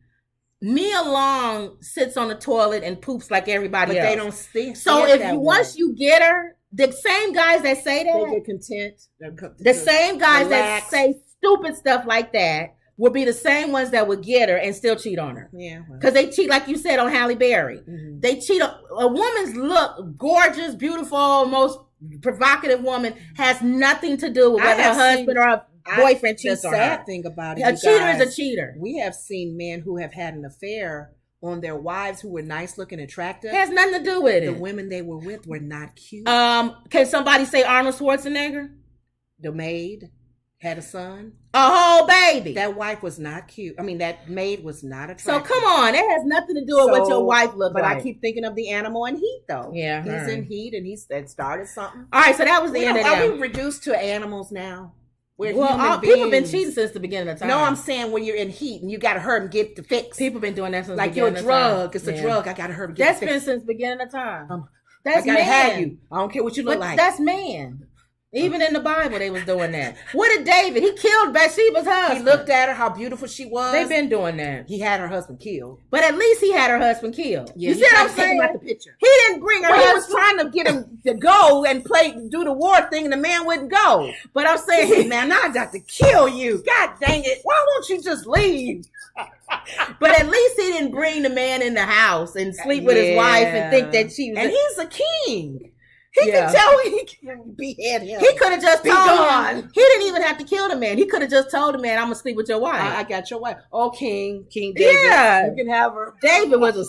Nia Long sits on the toilet and poops like everybody else. But they don't see. So once you get her, the same guys that say that, they get content. The same guys that say stupid stuff like that will be the same ones that would get her and still cheat on her. Yeah, because they cheat, like you said, on Halle Berry. They cheat. A woman's look, gorgeous, beautiful, most provocative woman has nothing to do with whether her husband or boyfriend cheats on her. The sad thing about it, a cheater is a cheater. We have seen men who have had an affair on their wives who were nice looking, attractive. It has nothing to do with it. The women they were with were not cute. Can somebody say Arnold Schwarzenegger? The maid had a son. A whole baby. That wife was not cute. I mean, that maid was not attractive. So come on, it has nothing to do with what your wife looks like. But I keep thinking of the animal in Heat, though. Yeah, he's in Heat, and he started something. All right, so that was the end of that. Are we reduced to animals now? People have been cheating since the beginning of time. No, I'm saying when you're in heat and you got to hurry and get the fix. People been doing that since like the beginning of time. Like your drug. It's a drug. I got to hurry and get the fix. That's been since the beginning of time. That's man. Have you. I don't care what you look like. That's man. Even in the Bible, they was doing that. What did David? He killed Bathsheba's husband. He looked at her, how beautiful she was. They've been doing that. He had her husband killed. But at least he had her husband killed. Yeah, you see what I'm saying? At the picture. He didn't bring her husband. He was trying to get him to go and do the war thing, and the man wouldn't go. But I'm saying, man, now I got to kill you. God dang it. Why won't you just leave? But at least he didn't bring the man in the house and sleep with his wife and think that she was. And he's a king. He can tell he can behead him. He could have just told him. He didn't even have to kill the man. He could have just told the man, I'm going to sleep with your wife. I got your wife. Oh, King David. Yeah. You can have her. David was a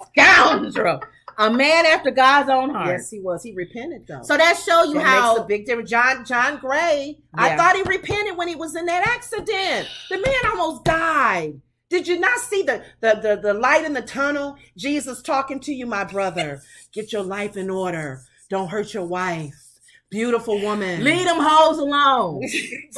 scoundrel. A man after God's own heart. Yes, he was. He repented, though. So that shows you how. Makes a big difference. John Gray, I thought he repented when he was in that accident. The man almost died. Did you not see the light in the tunnel? Jesus talking to you, my brother. Get your life in order. Don't hurt your wife. Beautiful woman. Leave them hoes alone.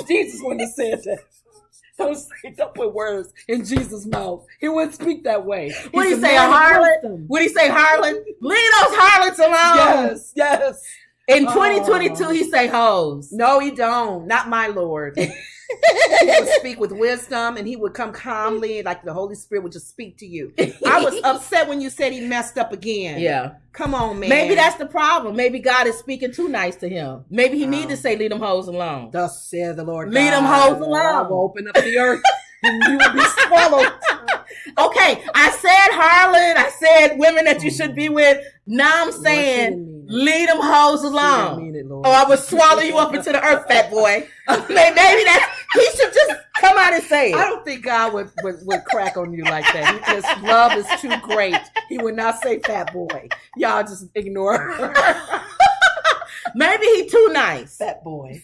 Jesus wouldn't have said that. Don't put words in Jesus' mouth. He wouldn't speak that way. What did he say, a harlot? Would he say harlot? Leave those harlots alone. Yes. In 2022, he say hoes. No, he don't. Not my Lord. He would speak with wisdom, and he would come calmly, like the Holy Spirit would just speak to you. I was upset when you said he messed up again. Yeah. Come on, man. Maybe that's the problem. Maybe God is speaking too nice to him. Maybe he need to say, leave them hoes alone. Thus saith the Lord God. Leave them hoes alone. I will open up the earth, and you will be swallowed. Okay, I said harlot. I said women that you should be with. Now I'm saying, leave them hoes alone. Or I will swallow you up into the earth, fat boy. Maybe he should just come out and say it. I don't think God would crack on you like that. He just, love is too great. He would not say fat boy. Y'all just ignore her. Maybe he too nice. Fat boy.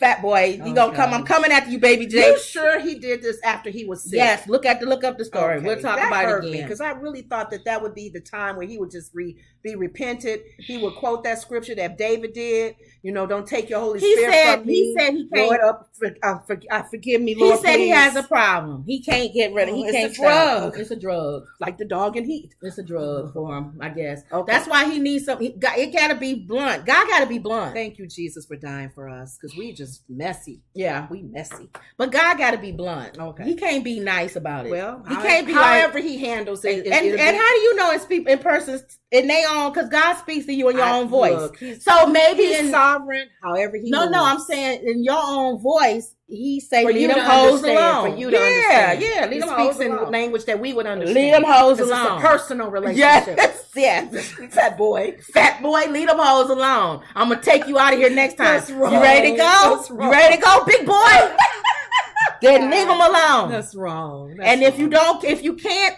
He gonna come. I'm coming after you, baby J. You sure he did this after he was sick? Yes. Look up the story. Okay. We'll talk about it again. Because I really thought that would be the time where he would just be repented. He would quote that scripture that David did. You know, don't take your Holy Spirit from me. He said he can't. Lord, forgive me, Lord. He said he has a problem. He can't get rid of it. He can't drug. It's a drug. Like the dog in Heat. It's a drug for him, I guess. Okay. That's why he needs something. It got to be blunt. God got to be blunt. Thank you, Jesus, for dying for us, because we just messy. Yeah. We messy. But God got to be blunt. Okay. He can't be nice about it. Well, he can't be however he handles it. And how do you know in persons in their own, because God speaks to you in your own voice. Look, so maybe he's sovereign, however he moves. No, I'm saying in your own voice, he say leave them hoes alone. For you to understand. Yeah, leave them hoes alone. In language that we would understand. Leave them hoes alone. It's a personal relationship. Yes. Fat boy, leave them hoes alone. I'm going to take you out of here next time. That's wrong. You ready to go? You ready to go, big boy? Then leave them alone. That's wrong. If you can't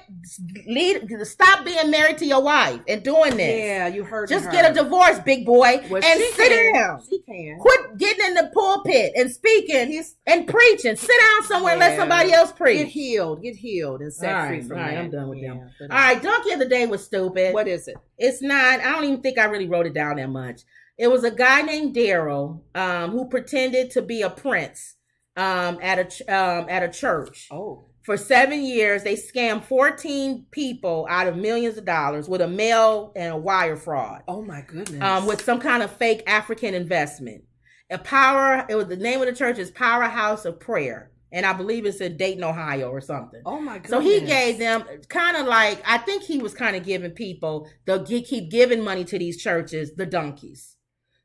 stop being married to your wife and doing this. Yeah, you heard. Just get a divorce, big boy, and sit down. She can. Quit getting in the pulpit and speaking and preaching. Sit down somewhere and let somebody else preach. Get healed, and set free from that. I'm done with them. All right, Donkey of the Day was stupid. What is it? It's not. I don't even think I really wrote it down that much. It was a guy named Daryl who pretended to be a prince. At a church. Oh. For 7 years, they scammed 14 people out of millions of dollars with a mail and a wire fraud. Oh my goodness. With some kind of fake African investment. The name of the church is Powerhouse of Prayer. And I believe it's in Dayton, Ohio or something. Oh my goodness. So he gave them kind of like, I think he was kind of giving people, keep giving money to these churches, the donkeys.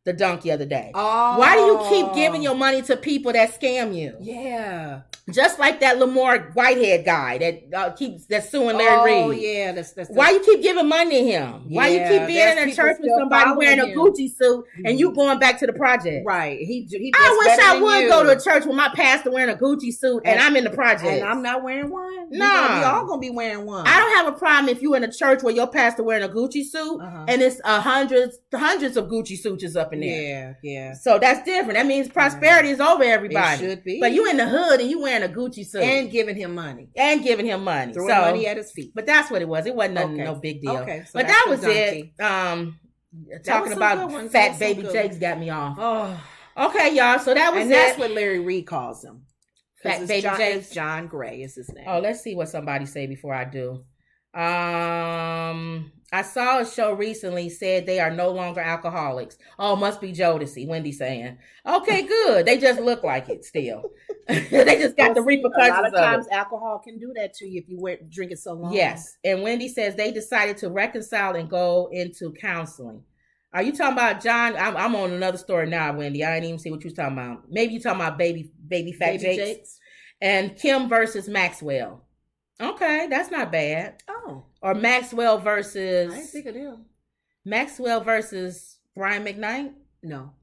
the dunk the other day. Oh. Why do you keep giving your money to people that scam you? Yeah. Just like that Lamar Whitehead guy that's suing Larry Reid. Oh yeah, that's why you keep giving money to him? Yeah, why you keep being in a church with somebody wearing a Gucci suit and you going back to the project? Right. I wish I would go to a church with my pastor wearing a Gucci suit and I'm in the project. And I'm not wearing one? No. We all gonna be wearing one. I don't have a problem if you in a church where your pastor wearing a Gucci suit and it's hundreds of Gucci suits up in there. Yeah. So that's different. That means prosperity is over everybody. It should be. But you in the hood and you wearing a Gucci suit. And giving him money. Throwing money at his feet. But that's what it was. It wasn't nothing, no big deal. Okay. So but that was it. Talking about fat baby Jakes got me off. Oh. Okay, y'all. So that was and that's what Larry Reid calls him. Fat baby Jakes. John Gray is his name. Oh, let's see what somebody say before I do. I saw a show recently said they are no longer alcoholics. Oh, must be Jodeci, Wendy saying. Okay, good. They just look like it still. They just got the repercussions. A lot of times alcohol can do that to you if you drink it so long. Yes. And Wendy says they decided to reconcile and go into counseling. Are you talking about John? I'm on another story now, Wendy. I didn't even see what you was talking about. Maybe you talking about baby fat Jakes. And Kim versus Maxwell. Okay, that's not bad. Oh. Or Maxwell versus... I didn't think of them. Maxwell versus Brian McKnight? No.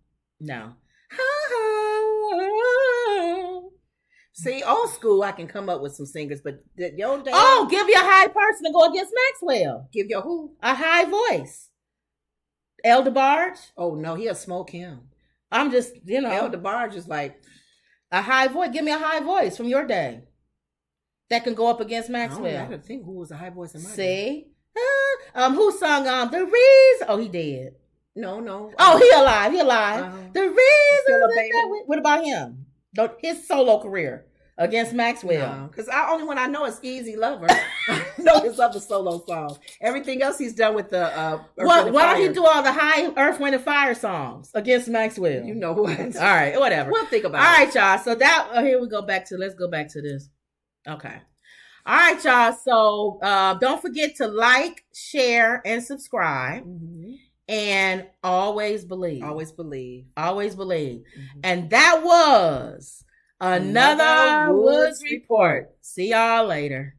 See, old school, I can come up with some singers, but your day... Oh, give your high person to go against Maxwell. Give your who? A high voice. El DeBarge? Oh, no, he'll smoke him. I'm just, El DeBarge is like... A high voice. Give me a high voice from your day. That can go up against Maxwell. I don't think who was a high voice in my day. Who sung The Reason? Oh, he dead. No. Oh, he alive. The Reason. What about him? His solo career against Maxwell. Because the only one I know is Easy Lover. I know his other solo songs. Everything else he's done with the why don't he do all the high Earth, Wind, and Fire songs against Maxwell? You know what? All right, whatever. We'll think about it. All right, y'all. So here we go back to, let's go back to this. Okay. All right, y'all. So don't forget to like, share, and subscribe. Mm-hmm. And always believe. Always believe. Mm-hmm. And that was another Woods Report. See y'all later.